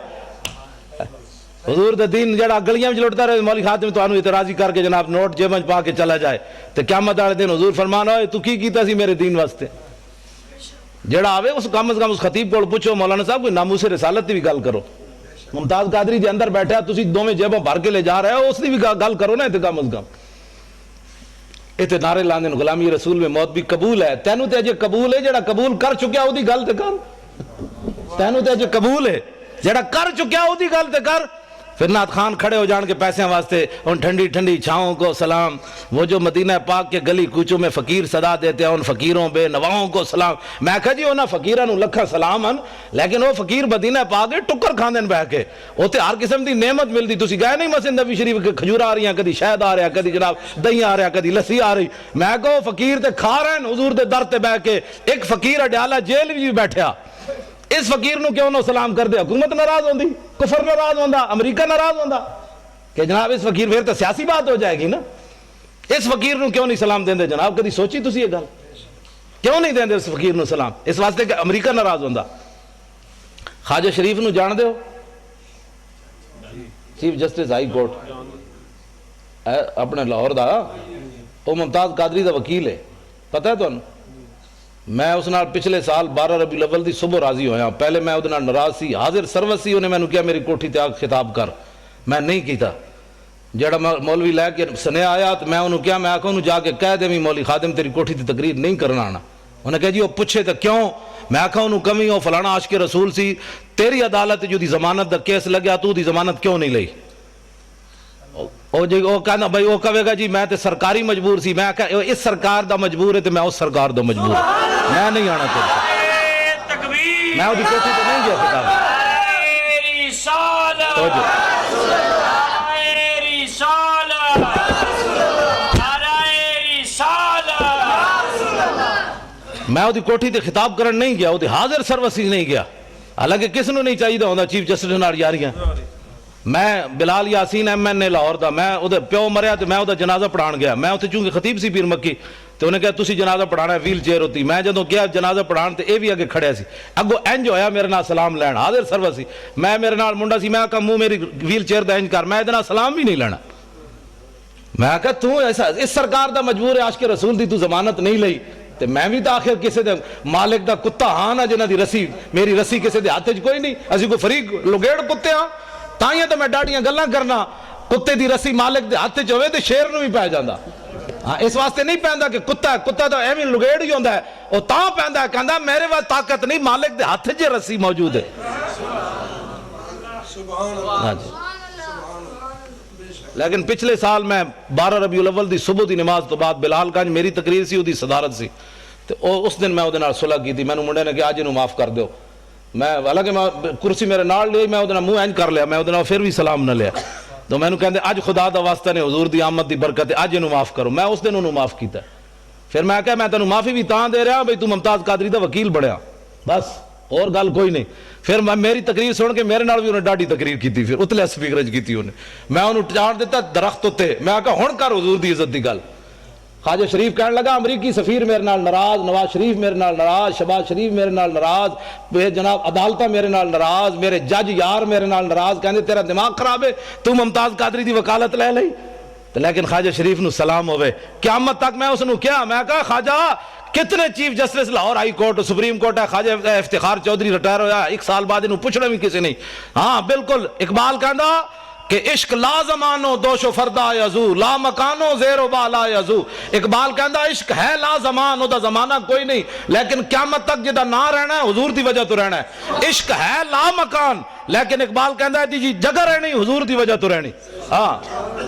Speaker 3: حضور دا دین جڑا گلیاں وچ لٹدا رہے مولوی خاتم تو انہوں اعتراضی کر کے جناب نوٹ جیب وچ پا کے چلا جائے تے قیامت والے دن حضور فرمان ہوئے تو کی کیتا سی میرے دین واسطے. جڑا آوے اس کم از کم اس خطیب کو پوچھو مولانا صاحب کوئی ناموس رسالت دی بھی گل کرو. ممتاز قادری جے اندر بیٹھا تسی 2 جیبوں بھر کے لے جا رہے ہو اس دی بھی گل کرو نا. تے کم از کم ایتھے نعرے لاندے غلامی رسول میں موت بھی قبول ہے. تینوں تے اجے قبول ہے جڑا قبول کر چکیا او دی گل تے کر. تینوں تے اجے قبول ہے جڑا کر چکیا او دی گل تے کر. پھر نعت خان کھڑے ہو جان کے پیسے واسطے ان ٹھنڈی ٹھنڈی چھاؤں کو سلام. وہ جو مدینہ پاک کے گلی کوچوں میں فقیر صدا دیتے ہیں ان فقیروں بے نواؤں کو سلام. میں کہا جی انہاں فقیران لکھا سلام ہن لیکن وہ فقیر مدینہ پاک کے ٹکر کھاندے بہ کے اوتے ہر قسم دی نعمت ملدی. تسی گئے نہیں مسجد نبوی شریف کے کھجور آ رہی ہیں کدی شہد آ رہا کدی جناب دہی آ رہا کدی لسی آ رہی. میں کہو فقیر تے کھا رہے ہیں حضور دے در تے بہ کے. ایک فقیر اڈیالہ جیل بھی بیٹھیا. اس فقیر نو کیوں نہ سلام کر دے. حکومت ناراض ہوندی کفر ناراض ہوندا امریکہ ناراض ہوندا کہ جناب اس فقیر پھر تو سیاسی بات ہو جائے گی نا. اس فقیر نو کیوں نہیں سلام دیندے جناب؟ کدی سوچی تسی یہ گل؟ کیوں نہیں دیندے اس فقیر نو سلام؟ اس واسطے کہ امریکہ ناراض ہوندا۔ خواجہ شریف نو جان دیو؟ چیف جسٹس ہائی کورٹ اپنے لاہور دا، وہ ممتاز قادری دا وکیل ہے، پتہ ہے تانوں؟ میں اس نال پچھلے سال 12 ربیع الاول دی صبح راضی ہویا، پہلے میں اودے نال ناراض سی، حاضر سروس سی، انہیں مینوں کہا میری کوٹھی تے آ خطاب کر، میں نہیں کیتا۔ جڑا مولوی لے کے سنیا آیا تو میں انہوں کیا، میں آکھا انہوں جا کے کہہ دے بھی مولوی خادم تیری کوٹھی تے تقریر نہیں کرنا آنا۔ انہیں کہا جی وہ پوچھے تو کیوں؟ میں آکھا انہوں کمی ہو فلانا عاشق رسول سی، تیری عدالت جو دی ضمانت دا کیس لگیا تو دی ضمانت کیوں نہیں لئی؟ وہ کہنا بھائی وہ کہے گا جی میں تے سرکاری مجبور سی، میں کہا اس سرکار دا مجبور ہے تے میں اس سرکار دا مجبور ہے، میں نہیں آنا چاہتا، میں وہ دی کوٹھی تے نہیں گیا خطاب۔ میں وہ دی کوٹھی تے خطاب کرن نہیں گیا، وہ دی حاضر سروس ہی نہیں گیا، حالانکہ کس نو نہیں چاہیے ہوندہ چیف جسٹس نال یاریاں۔ میں بلال یاسین ایم این اے لاہور دا، میں وہ پیو مریا تو میں وہ جنازہ پڑھان گیا، میں اتنے چونکہ خطیب سی پیر مکی تو انہیں کہا تسی جنازہ پڑھانا ہے، ویل چیئر ہوتی، میں جدوں گیا جنازہ پڑھان تے اے بھی اگے کھڑیا سی، اگو انج ہویا میرے نال سلام لین، حاضر سروس سی، میں میرے نال منڈا سی، میں کہا منہ میری ویل چیئر دا انج کر، میں ادنا سلام بھی نہیں لینا۔ میں کہا تو ایسا اس سرکار دا مجبور ہے عاشق رسول دی تو ضمانت نہیں لئی، تے میں بھی تو آخر کسی دے مالک دا کتا ہاں نا جنہ دی رسی، میری رسی کسی دے ہاتھ کوئی نہیں، اسی کو فریق لگیڑ کتے ہاں، تائیں تو میں ڈاڑیاں گلاں کرنا، کتے دی رسی مالک دے ہاتھ ہوئے تے شیر نو بھی پہ جاندا۔ ہاں اس واسطے نہیں پہندا کہ کتا ہے، کتا تو ایویں لگیڑ ہی ہوندا ہے، وہ تاں پہندا ہے کہندا میرے واسطے طاقت نہیں، مالک دے ہاتھ جے رسی موجود ہے۔ ہاں جی۔ لیکن پچھلے سال میں 12 ربیع الاول دی صبح دی نماز تو بعد بلال گنج میری تقریر سی، دی صدارت سی، تو اس دن میں وہ نال صلح کی تھی، میں نے منڈے نے کہا آج انہوں معاف کر دیو، میں حالانکہ میں کرسی میرے نال لی، میں وہ منہ اینج کر لیا، میں وہ پھر بھی سلام نہ لیا، تو میں نے کہندے اج خدا دا واسطہ نے حضور دی آمد دی برکت ہے، اج انہوں معاف کرو، میں اس دن انہوں معاف کیتا ہے۔ پھر میں کہا میں تینوں معافی بھی تاں دے رہا بھئی تو ممتاز قادری دا وکیل بڑھیا، بس اور گل کوئی نہیں۔ پھر میری تقریر سن کے میرے نال بھی انہیں ڈاڈی تقریر کی، پھر اتلے سپیکر کی تھی انہیں، میں انہوں چاڑ دیتا درخت ہوتے، میں کہا ہن کر حضور دی عزت دی گل۔ خواجہ شریف کہنے لگا امریکی سفیر میرے نال ناراض، نواز شریف میرے نال ناراض، شہباز شریف میرے نال ناراض، جناب عدالتہ میرے نال ناراض، میرے جج یار میرے نال ناراض، کہندے تیرا دماغ خراب ہے، تو ممتاز قادری دی وکالت لے لئی۔ لیکن خواجہ شریف نو سلام ہوئے، قیامت تک میں اس نو کیا، میں کہا خواجہ کتنے chief justice Lahore high court supreme court ہے، خواجہ افتخار چودھری ریٹائر ہویا، ایک سال بعد انہوں پوچھنا بھی کسی نہیں۔ ہاں بالکل، اقبال کہندا کہ عشق لا زمانو دوش و فردا یزو، لا مکانو زیر و بالا یزو۔ اقبال کہندا عشق ہے لا زمان، او دا زمانہ کوئی نہیں، لیکن قیامت تک جدا نہ رہنا ہے حضور دی وجہ تو رہنا ہے۔ عشق ہے لا مکان، لیکن اقبال کہندا ہے جی جگہ رہنی حضور دی وجہ تو رہنی۔ ہاں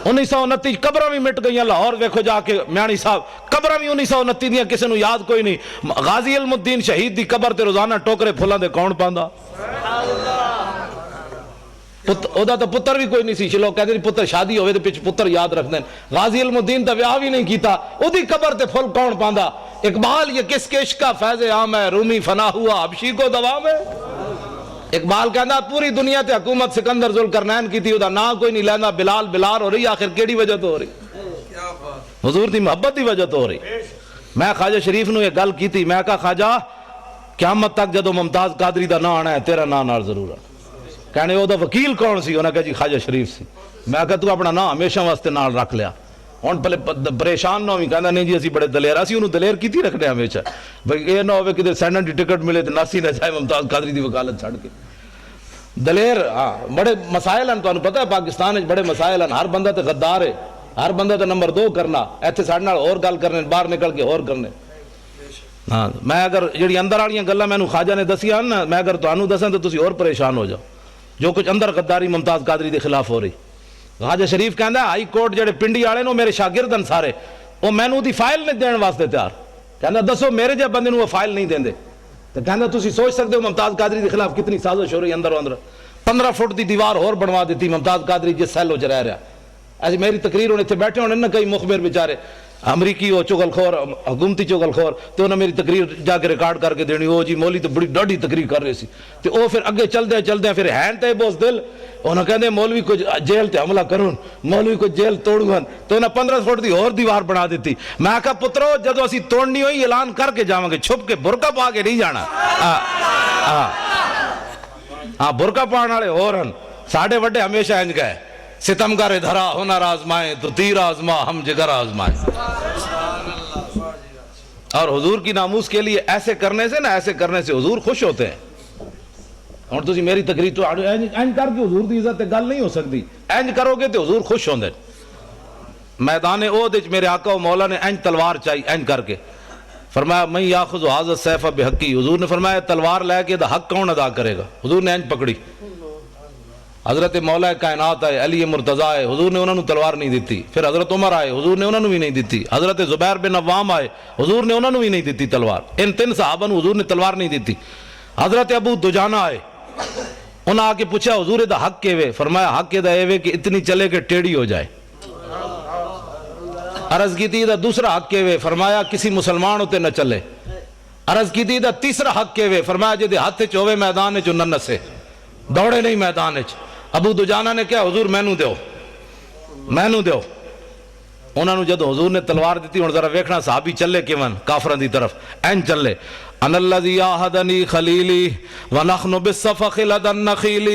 Speaker 3: 1929 قبراں بھی مٹ گئیاں لاہور، ویکھو جا کے میانی صاحب قبراں بھی 1929 دیاں کسی نو یاد کوئی نہیں۔ غازی علم الدین شہید دی قبر تے روزانہ ٹوکرے پھلاں دے کون پاندا؟ اودا تو پتر بھی کوئی نہیں سی، لوگ کہتے ہیں پتر شادی ہوئے تو پچھ پتر یاد رکھ دیں، غازی علم الدین تو بیاہ بھی نہیں کیتا، او دی قبر تے پھل کون پاندا؟ اقبال یہ کس کے عشق کا فیض عام ہے، رومی فنا ہوا حبشی کو دوام ہے۔ اقبال کہنا پوری دنیا تے حکومت سکندر ذوالقرنین کی تھی، اودا نا کوئی نہیں لینا، بلال بلال ہو رہی، آخر کیڑی وجہ تو ہو رہی؟ حضور دی محبت دی وجہ تو ہو رہی۔ میں خواجہ شریف نو یہ گل کی تھی، میں کہا خواجہ قیامت تک جدو ممتاز قادری دا نا آنا ہے تیرا نا نال ضرور ہے۔ کہنے وہ دا وکیل کون سی؟ انہوں نے کہا جی خواجہ شریف سی۔ میں کہا تو اپنا نا ہمیشہ واسطے نال رکھ لیا، ہن پہلے پریشان نہ ہوئی، کہنا نہیں جی اسی بڑے دلیر، اسی انہوں دلیر کی تھی رکھنے ہمیشہ، بھئی یہ نہ ہوئے کدھر سینڈن دی ٹکٹ ملے تو ناسی نہ جائے ممتاز قادری دی وکالت چھڑ کے۔ دلیر ہاں بڑے مسائل ہیں، تو انہوں پتہ ہے پاکستان میں بڑے مسائل ہیں، ہر بندہ تے غدار ہے، ہر بندہ تے نمبر 2 کرنا، ایتھے ساڑھے نال اور گل کرنے، باہر نکل کے اور کرنے۔ ہاں میں اگر جڑی اندر والیاں گلاں مینوں خواجہ نے دسیاں نا، میں اگر تانوں دساں تو تسی اور پریشان ہو جاؤ، جو کچھ اندر غداری ممتاز قادری دے خلاف ہو رہی۔ خواجہ شریف کہندا ہائی کورٹ جڑے پنڈی والے نو میرے شاگرد ہیں سارے، وہ مینوں دی فائل نہیں دین واسطے تیار، کہندا دسو میرے جے بندے نو وہ فائل نہیں دیندے، تو کہندا تسی سوچ سکتے ہو ممتاز قادری دے خلاف کتنی سازش ہو رہی اندر اندر۔ 15 فٹ دی دیوار اور بنوا دیتی ممتاز قادری جس سیل وچ رہ رہا۔ ایسی میری تقریر ہونے تھے بیٹھے ہونے نہ کئی مخبر بیچارے، امریکی ہو چگل خور حکومتی چگل خور تو انہیں میری تقریر جا کے ریکارڈ کر کے دینی او جی مولوی تو بڑی ڈاڈی تقریر کر رہی سی تو او پھر اگے چل دیں پھر ہین تے بوس دل انہوں کہندے مولوی کو جیل تے حملہ کرون مولوی کو جیل توڑون تو انہیں 15 فٹ دی اور دیوار بنا دیتی میں کہا پترو جدو اسی توڑنی ہوئی اعلان کر کے جاواں گے چھپ کے برقع پا کے نہیں جانا ہاں برقع پانے والے اور ہن ساڑھے وڈے ہمیشہ انج گئے ستمگر دھرا ہنر آزمائیں تو تیر آزما ہم جگر آزمائیں اور حضور کی ناموس کے لیے ایسے کرنے سے حضور خوش ہوتے ہیں اور تسی میری تقریر تو اینج کر کے حضور دی عزت گل نہیں ہو سکتی اینج کرو گے تو حضور خوش ہوندے میدان احد وچ میرے آقا و مولا نے اینج تلوار چاہی اینج کر کے فرمایا میں یاخذ ھذا السیف بحقی حضور نے فرمایا تلوار لے کے دا حق کون ادا کرے گا حضور نے اینج پکڑی حضرت مولا کائنات آئے علی مرتضی آئے حضور نے انہوں نے تلوار نہیں دیتی پھر حضرت عمر آئے حضور نے انہوں نے بھی نہیں دیتی حضرت زبیر بن عوام آئے حضور نے انہوں نے بھی نہیں دیتی تلوار ان 3 صحابہ نے حضور نے تلوار نہیں دیتی حضرت ابو دجانہ آئے انہوں آ کے پوچھا حضور دا حق کے وے فرمایا حق کے دا اے وے کہ اتنی چلے کہ ٹیڑھی ہو جائے عرض کی تھی دا دوسرا حق کے وے فرمایا کسی مسلمان ہوتے نہ چلے عرض کی تھی دا تیسرا حق کے وے فرمایا جدے ہاتھ چوے میدان چو نہ نسے دوڑے نہیں میدان چ ابو دجانہ نے کہا حضور مینوں دیو انہوں نے جدو حضور نے تلوار دیتی ہوں ذرا ویکھنا صحابی چلے کیون کافران دی طرف این چلے ان الذی آہدنی خلیلی ونحن بالصفخ لدى النخیل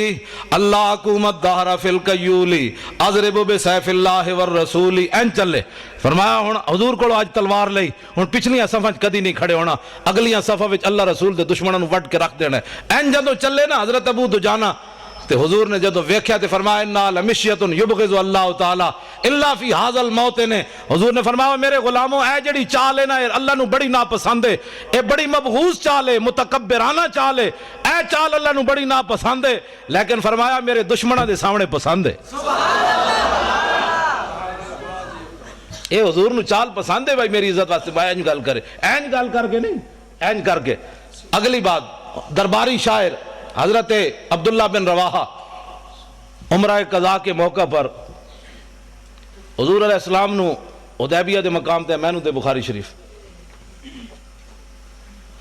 Speaker 3: اللہ اقومت دہر فی القیولی اضرب بسیف اللہ والرسول این چلے فرمایا ہوں حضور کو آج تلوار لئی ہوں پچھلیاں صفحہ کدی نہیں کھڑے ہونا اگلیاں صفحہ وچ اللہ رسول دے دشمنوں وٹ کے رکھ دینا این جدو چلے نا حضرت ابو دجانہ تے حضور نے جدو ویکھیا تے فرمایا انا لمشیۃ یبغض اللہ تعالی الا فی ھذا الموطن حضور نے فرمایا میرے غلاموں اے جڑی چال ہے نا اللہ نو بڑی ناپسند ہے اے بڑی مبغوض چال ہے متکبرانہ چال ہے اے چال اللہ نو بڑی ناپسند ہے لیکن فرمایا میرے دشمناں دے سامنے پسند ہے اے حضور نو چال پسند ہے بھائی میری عزت واسطے بھائی اینج گل کرے اینج گل کر کے نہیں اینج کر کے اگلی بات درباری شاعر حضرت عبداللہ بن رواحہ عمرہ قضاء کے موقع پر حضور علیہ السلام نو حدیبیہ دے مقام تے مینوں تے بخاری شریف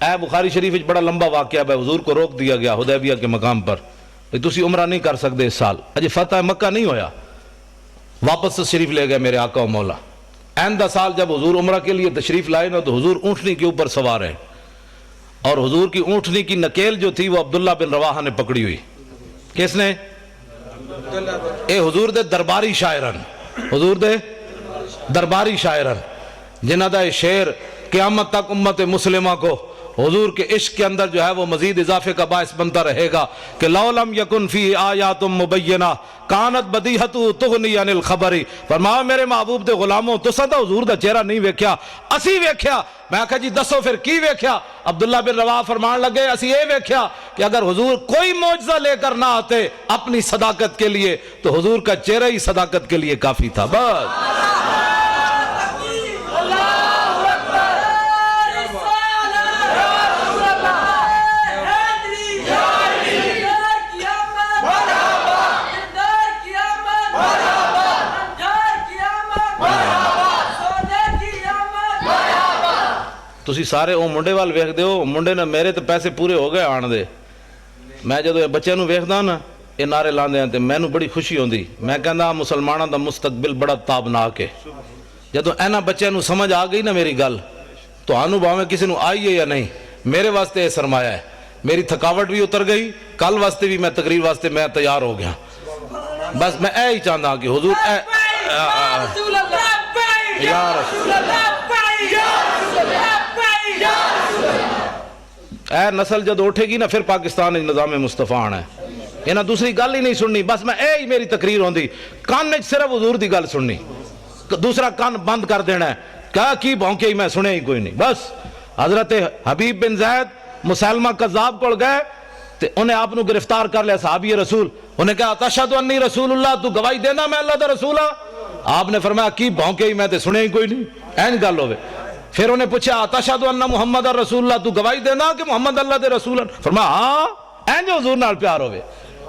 Speaker 3: اے بخاری شریف بڑا لمبا واقعہ ہے حضور کو روک دیا گیا حدیبیہ کے مقام پر تسی عمرہ نہیں کر سکتے اس سال اجے فتح مکہ نہیں ہویا واپس شریف لے گئے میرے آقا و مولا آئندہ سال جب حضور عمرہ کے لیے تشریف لائے نا تو حضور اونٹنی کے اوپر سوار ہیں اور حضور کی اونٹنی کی نکیل جو تھی وہ عبداللہ بن رواحہ نے پکڑی ہوئی کس نے اے حضور دے درباری شاعرن حضور دے درباری شاعرن جنہ دا شعر قیامت تک امت مسلمہ کو حضور کے عشق کے اندر جو ہے وہ مزید اضافے کا باعث بنتا رہے گا کہ لو لم یکن فی آیات مبینہ کانت بدیہت تغنی عن الخبر فرمایا میرے محبوب دے غلاموں تو صدا حضور دا چہرہ نہیں ویکھیا اسی ویکھیا میں کہا جی دسو پھر کی ویکھیا عبداللہ بن رواحہ فرمان لگے اسی یہ ویکھیا کہ اگر حضور کوئی معجزہ لے کر نہ آتے اپنی صداقت کے لیے تو حضور کا چہرہ ہی صداقت کے لیے کافی تھا بس تسی سارے او منڈے وال ویکھ دیو منڈے نے میرے تے پیسے پورے ہو گئے آن دے میں جدو بچے نو ویکھدا نا یہ نعرے لاندے ہیں تے مینوں بڑی خوشی ہوندی میں کہندا مسلماناں دا مستقبل بڑا تابناک ہے جدو اینا بچے نو سمجھ آ گئی نا میری گل تو آنو باویں کسی نو آئی ہے یا نہیں میرے واسطے یہ سرمایہ ہے میری تھکاوٹ بھی اتر گئی کل واسطے بھی میں تقریر واسطے میں تیار ہو گیا بس میں اے ہی چاہتا کہ حضور اے یا رسول اے نسل جد اٹھے گی نا پھر پاکستان نظام مصطفیٰ آنا ہے یہ نہ دوسری گل ہی نہیں سننی بس میں اے ہی میری تقریر ہوندی کان نے صرف حضور دی گل سننی دوسرا کان بند کر دینا ہے کیا کی بھونکے ہی میں سنے ہی کوئی نہیں بس حضرت حبیب بن زید مسلمہ قذاب کو گئے تے انہیں آپ نو گرفتار کر لیا صحابی رسول انہیں کہا تشہد انی رسول اللہ تو گواہی دینا میں اللہ دا رسول ہاں آپ نے فرمایا کی بھونکے ہی میں تے سنے ہی کوئی نہیں این گل ہوئے پھر انہیں پوچھا تشہد ان محمد رسول اللہ تو گواہی دینا کہ محمد اللہ دے رسول فرمایا ہاں این جو حضور نال پیار ہوئے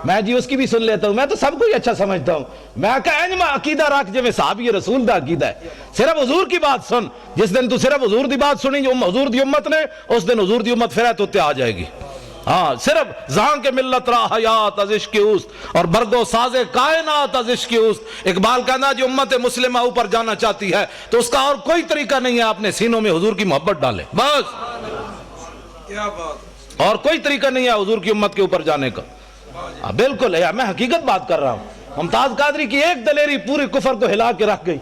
Speaker 3: میں جی اس کی بھی سن لیتا ہوں، میں تو سب کو ہی اچھا سمجھتا ہوں. میں کہا انج میں عقیدہ رکھ جے میں صحابی رسول دا عقیدہ ہے. صرف حضور کی بات سن. جس دن تو صرف حضور دی بات سنی جو حضور دی امت نے، اس دن حضور دی امت پھر تو تے آ جائے گی. ہاں صرف زان کے ملت را حیات از عشق اوست اور برگ و ساز کائنات از عشق اوست. اقبال کہنا جو امت مسلمہ اوپر جانا چاہتی ہے تو اس کا اور کوئی طریقہ نہیں ہے اپنے سینوں میں حضور کی محبت ڈالے، بس.
Speaker 4: کیا بات.
Speaker 3: اور کوئی طریقہ نہیں ہے حضور کی امت کے اوپر جانے کا. بالکل ہے، میں حقیقت بات کر رہا ہوں. ممتاز قادری کی ایک دلیری پورے کفر کو ہلا کے رکھ گئی.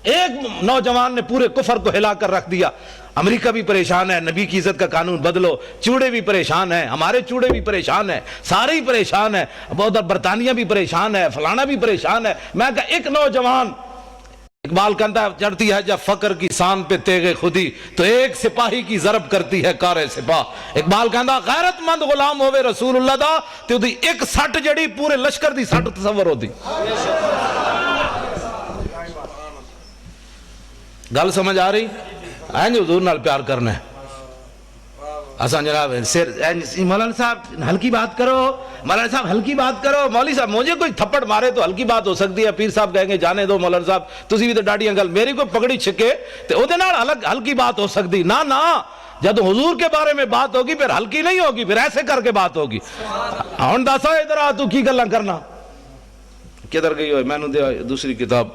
Speaker 3: ایک نوجوان نے پورے کفر کو ہلا کر رکھ دیا. امریکہ بھی پریشان ہے، نبی کی عزت کا قانون بدلو. چوڑے بھی پریشان ہیں، ہمارے چوڑے بھی پریشان ہیں، سارے ہی پریشان ہیں. ادھر برطانیہ بھی پریشان ہے، فلانا بھی پریشان ہے. میں کہا ایک نوجوان، اقبال کہتا ہے چڑھتی ہے جب فقر کی سان پہ تیغ خودی تو ایک سپاہی کی ضرب کرتی ہے کار سپاہ. اقبال کہتا غیرت مند غلام ہوئے رسول اللہ دا تو دی ایک سٹ جڑی پورے لشکر دی سٹ تصور ہوتی. گل سمجھ آ رہی؟ اینج حضور نال پیار کرنا ہے. آسان جناب مولانا صاحب ہلکی بات کرو، مولانا صاحب ہلکی بات کرو. مولوی صاحب مجھے کوئی تھپڑ مارے تو ہلکی بات ہو سکتی ہے، پیر صاحب کہیں گے جانے دو مولانا صاحب تسی بھی تو ڈاڈیاں گل. میری کوئی پگڑی چھکے تو او دے نال ہلکی بات ہو سکتی. نہ جب حضور کے بارے میں بات ہوگی پھر ہلکی نہیں ہوگی، پھر ایسے کر کے بات ہوگی. ہن دسا ادھر آ تو کی گلاں کرنا. کدھر گئی ہوئے؟ میں نے دے دوسری کتاب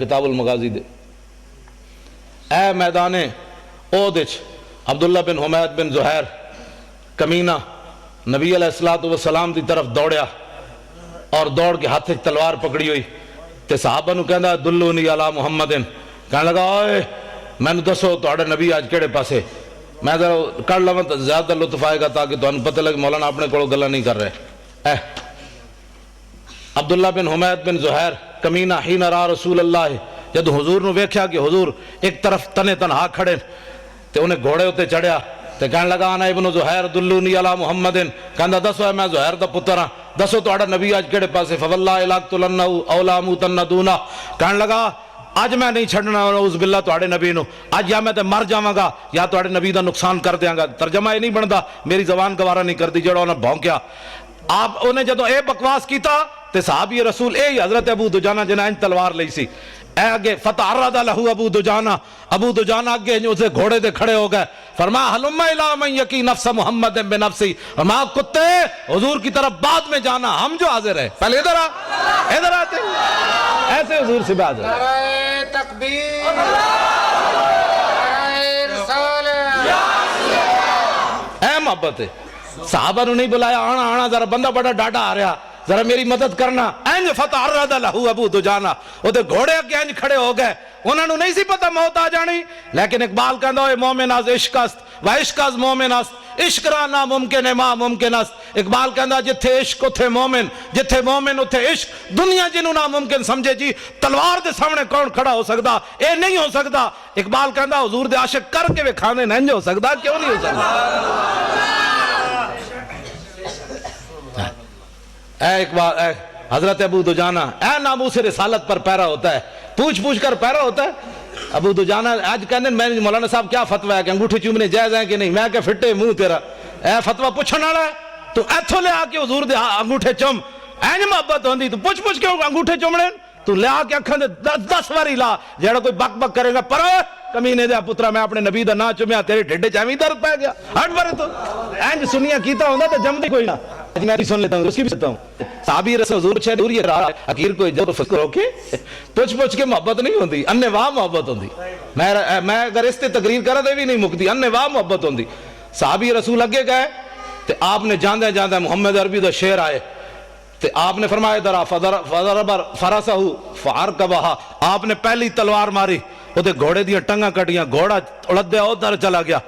Speaker 3: کتاب المغازی دے. اے میدان احد عبداللہ بن حمید بن زہیر کمینہ نبی علیہ السلام دی طرف دوڑیا اور دوڑ کے ہاتھ تلوار پکڑی ہوئی تے صحابہ نو کہندا دلونی علی محمد. کہنے لگا اوئے میں دسو تہاڈا نبی آج کیڑے پاسے. میں ذرا کر لواں تو زیادہ لطف آئے گا تاکہ تانوں پتہ لگے مولانا اپنے کولوں گلاں نہیں کر رہے. عبداللہ بن حمید بن زہیر کمینہ حین را رسول اللہ، جد حضور نو ویکھیا کہ حضور ایک طرف تنے تنہا کھڑے تے انہیں گھوڑے ہوتے چڑھیا تے کہنے لگا انا ابن زہیر دلونی علی محمد. کہندا دسو میں زہیر دا پتر ہاں، دسو تہاڈا نبی اج کیڑے پاسے. فواللہ لاقتلنہ او لا اموتن دونہ. کہنے لگا اج میں نہیں چھڑنا نعوذ باللہ تہاڈے نبی نو، اج یا میں تے مر جاواں گا یا تہاڈے نبی دا نقصان کر دیاں گا. ترجمہ یہ نہیں بندا، میری زبان گوارا نہیں کرتی جڑا انہیں بھونکیا. آپ انہیں جدو اے بکواس کیتا تے صحابی رسول اے حضرت ابو دجانہ جنہیں تلوار لئی سی اے اگے فتعرض لہو ابو دجانہ اگے اسے گھوڑے دے کھڑے ہو گئے. فرمایا حلم الی من یقی نفس محمد بنفسی. فرمایا کتے حضور کی طرف بعد میں جانا، ہم جو حاضر ہیں پہلے ادھر آتے ایسے حضور سے بات ہے.
Speaker 2: نعرہ تکبیر، نعرہ رسالت.
Speaker 3: اے محبت ہے. صحابہ نے نہیں بلایا آنا ذرا بندہ بڑا ڈاڈا آ رہا ذرا میری مدد کرنا. اینج فتعرض لہو ابو دجانہ وہ تے گھوڑے اگے اینج کھڑے ہو گئے. انہوں نے نہیں سی پتہ موت آ جانی، لیکن اقبال کہندا ہوئے مومن از عشق است و عشق از مومن است، عشق را ناممکن ہے ما ممکن است. اقبال کہندا جتھے عشق اتھے مومن، جتھے مومن اتھے عشق. دنیا جنہوں ناممکن سمجھے جی تلوار دے سامنے کون کھڑا ہو سکتا؟ اے نہیں ہو سکتا. اقبال کہندا حضور دے عاشق کر کے کھانے نہیں ہو سکتا. کیوں نہیں ہو سکتا؟ اے اقبال اے حضرت ابو دجانہ اے ناموس رسالت پر پیرا ہوتا ہے، پوچھ کر پیرا ہوتا ہے. ابو دجانہ آج کہنے میں مولانا صاحب کیا فتوہ ہے کہ انگوٹھے چومنے جائز ہیں کہ نہیں؟ میں کہ فٹے منہ تیرا اے فتوہ پوچھنے والا ہے تو ایتھوں لے آ کے حضور دے انگوٹھے چوم. اینج محبت ہوندی تو پوچھ کے انگوٹھے چومنے تو لے آ کے اکھاں دے 10 واری لا. جیڑا کوئی بک کرے گا پر کمینے دے پترا میں اپنے نبی دا نا چومیا تیرے ڈھڈے چ ایویں درد پے گیا. ہٹ بارے تو اینج سنیا کیتا ہوندا تے جمدی کوئی نہ. میں بھی سن لیتا ہوں، اس کی بھی سنتا ہوں. صحابی رسول حضور چھے دور یہ رہا اخیر کوئی جو فکر ہو کے پوچھ کے محبت نہیں ہوندی، اننے واہ محبت ہوندی. میں اگر اس تے تقریر کرا دے بھی نہیں مکتی، اننے واہ محبت ہوندی. صحابی رسول اگے گئے تے آپ نے جاندے محمد عربی دا شعر آئے تے آپ نے فرمایا درا فضرب فرسہ فارکبہا. آپ نے پہلی تلوار ماری وہ تے گھوڑے دیاں ٹنگاں کٹیاں، گھوڑا اڑد دیا ادھر چلا گیا.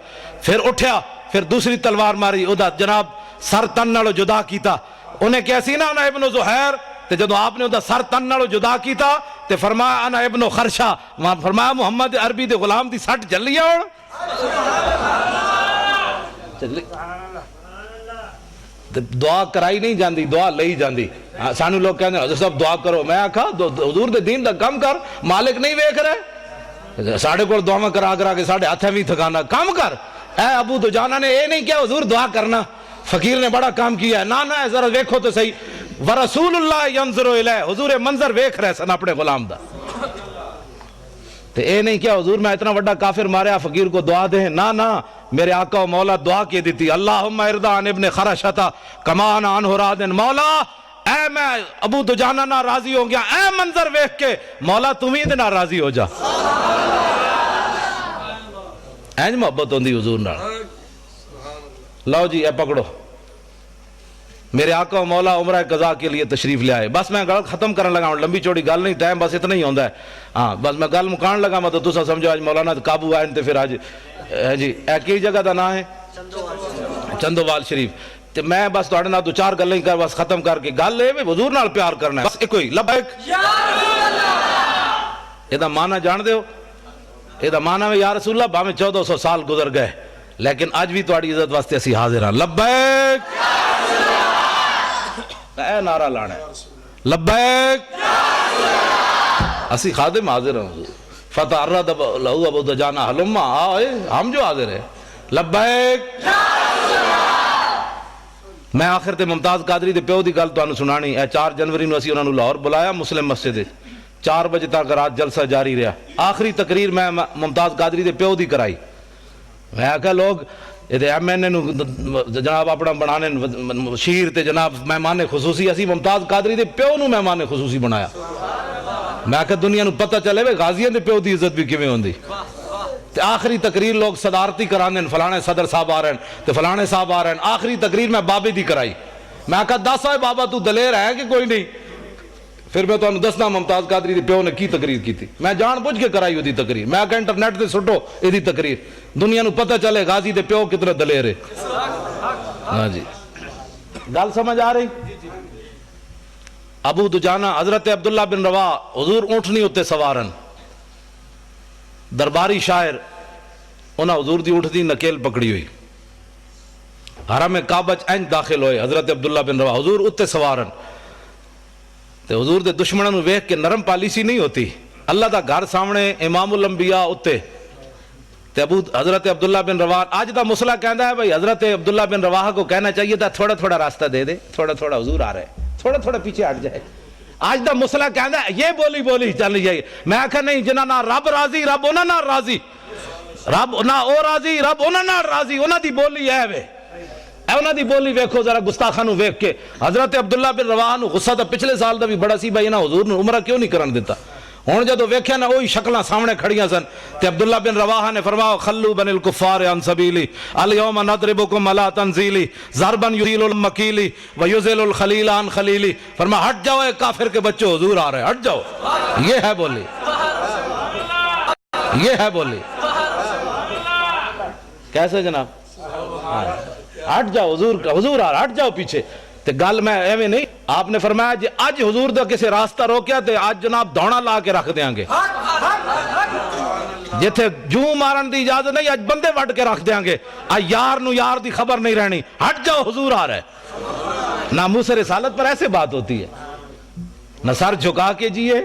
Speaker 3: پھر اٹھیا، پھر دوسری تلوار ماری ادھر جناب سر تن نالو جدا کیتا. انہیں کیسی نا انا ابن زہیر تے جدو آپ نے ادھر سر تن نالو جدا کیتا تے فرمایا انا ابن خرشہ. فرمایا محمد عربی دے غلام دی سٹ جلی ہے. دعا کرائی نہیں جاندی، دعا لئی جاندی. سانو لوگ کہنے حضرت صاحب دعا کرو. میں آکھا حضور دے دین دا کم کر، مالک نہیں ویکھ رہے ساڑھے کو دعا کرا کے ساڑھے ہاتھ میں تھکانا. کم کر. اے ابو دجانہ نے اے نہیں کیا حضور دعا کرنا. فقیر نے بڑا کام کیا ہے. نانا ذرا دیکھو تو صحیح. ورسول اللہ ینظر الیہ, حضور منظر ویکھ رہے سن اپنے غلام دا. تے اے نہیں کیا حضور میں اتنا بڑا کافر ماریا فقیر کو دعا دیں. نا میرے آقا و مولا دعا کی دیتی, اللہم ارضا عن ابن خرشتہ کما انا عنہ راض. مولا اے میں ابو دجانہ نہ راضی ہو گیا, اے منظر ویکھ کے مولا تم ہی نہ راضی ہو جا. اینج محبت ہوندی حضور نال. لو جی اے پکڑو, میرے آقا و مولا عمرہ قضا کے لیے تشریف لے آئے. بس میں گل ختم کرنے لگا ہوں, لمبی چوڑی گل نہیں, ٹائم بس اتنا ہی ہوندا ہے. ہاں بس میں گل مکان لگا میں تو تسا سمجھو آج مولانا قابو آئے تے پھر آج جی اے کی جگہ دا نام ہے چندوال شریف. تے میں بس تہاڈے نال دو چار گلاں کر بس ختم کر کے گل اے حضور نال پیار کرنا ہے بس ایک ہی لبیک یا رسول اللہ. اے دا معنی جان دے ہو؟ اے دا معنی ہے یا رسول اللہ بھاویں 1400 سال گزر گئے لیکن اج بھی تہاڈی عزت واسطے اسی حاضر ہاں. لبیک اے نعرہ لانا ہے لبیک اسی خادم حاضر ہیں. فتعرض لہو ابو دجانہ حلما, آئے ہم جو حاضر ہیں لبیک. میں آخر تے ممتاز قادری دے پیو دی گل تانوں سنانی. اے 4 جنوری نو اسی انہاں نوں لاہور بلایا مسلم مسجد 4 بجے تک رات جلسہ جاری رہا. آخری تقریر میں ممتاز قادری دے پیو دی کرائی. میں آکھا لوگ یہ ایم این اے جناب اپنا بنانے شیر تے جناب مہمان خصوصی, اسی ممتاز قادری دے پیو نو مہمان خصوصی بنایا. میں کہ دنیا نو پتہ چلے وے غازیاں دے پیو دی عزت بھی کیویں ہوندی. تے آخری تقریر لوگ صدارتی کرانے, فلانے صدر صاحب آ رہے ہیں تے فلانے صاحب آ رہے ہیں. آخری تقریر میں بابے دی کرائی. میں کہا دس آئے بابا تو دلیر ہے کہ کوئی نہیں. پھر میں تمہیں دسنا ممتاز قادری دے پیو نے کی تقریر کی تھی. میں جان بوجھ کے کرائی ہوئی تقریر. میں کہا انٹرنیٹ تے سٹو یہ تقریر, دنیا نو پتہ چلے غازی دے پیو کتنے دلیر ہے. ہاں جی گل سمجھ آ رہی. ابو دجانہ حضرت عبداللہ بن رواح حضور اونٹنی ہوتے سوارن, درباری شاعر انہاں حضور دی اونٹ دی نکیل پکڑی ہوئی. حرم کعبہ انج داخل ہوئے حضرت عبداللہ بن رواح حضور اتے سوارن. تے حضور دے دشمنوں نو ویکھ کے نرم پالیسی نہیں ہوتی. اللہ دا گھر سامنے امام الانبیاء اتے تے حضرت عبداللہ بن رواح آج دا مسئلہ کہندا ہے بھائی حضرت عبداللہ بن رواح کو کہنا چاہیے تھا تھوڑا تھوڑا راستہ دے دے, تھوڑا تھوڑا حضور آ رہے ہیں, تھوڑا تھوڑا پیچھے ہٹ جائے. آج دا مسئلہ کہندا ہے یہ بولی چل جائے. میں آکھا نہیں جنہ نہ رب راضی رب انہاں نال راضی, رب نہ او راضی رب انہاں نال راضی. انہاں دی بولی ہے وے, اے انہاں دی بولی ویکھو ذرا گستاخاں نو ویکھ کے. حضرت عبداللہ بن رواح نو غصہ تو پچھلے سال دا بھی بڑا سی بھائی انہاں حضور نو عمرہ کیوں نہیں کرن دیتا. ہن جدو ویکھیا نا وہی شکلاں سامنے کھڑیاں سن تے عبداللہ بن رواح نے فرمایا خلو بن الکفار عن سبیلی الیوم نضربکم علی تنزیلی ضربا یزیل المکیلی ویزل الخلیل عن خلیلی. فرمایا ہٹ جاؤ اے کافر کے بچوں حضور آ رہے ہیں, ہٹ جاؤ. یہ ہے بولی, یہ ہے بولی. کیسے جناب ہٹ جاؤ حضور آ رہا, ہٹ جاؤ پیچھے. تے گل میں ایویں نہیں, آپ نے فرمایا جی اج حضور دا کسے راستہ روکیا تے آج جناب دوڑا لا کے رکھ دیاں گے. جتھے جوں مارن دی اجازت نہیں اج بندے وڈ کے رکھ دیاں گے. یار نو یار دی خبر نہیں رہنی, ہٹ جاؤ حضور آ رہا ہے. ناموس رسالت پر ایسے بات ہوتی ہے, نہ سر جھکا کے جیے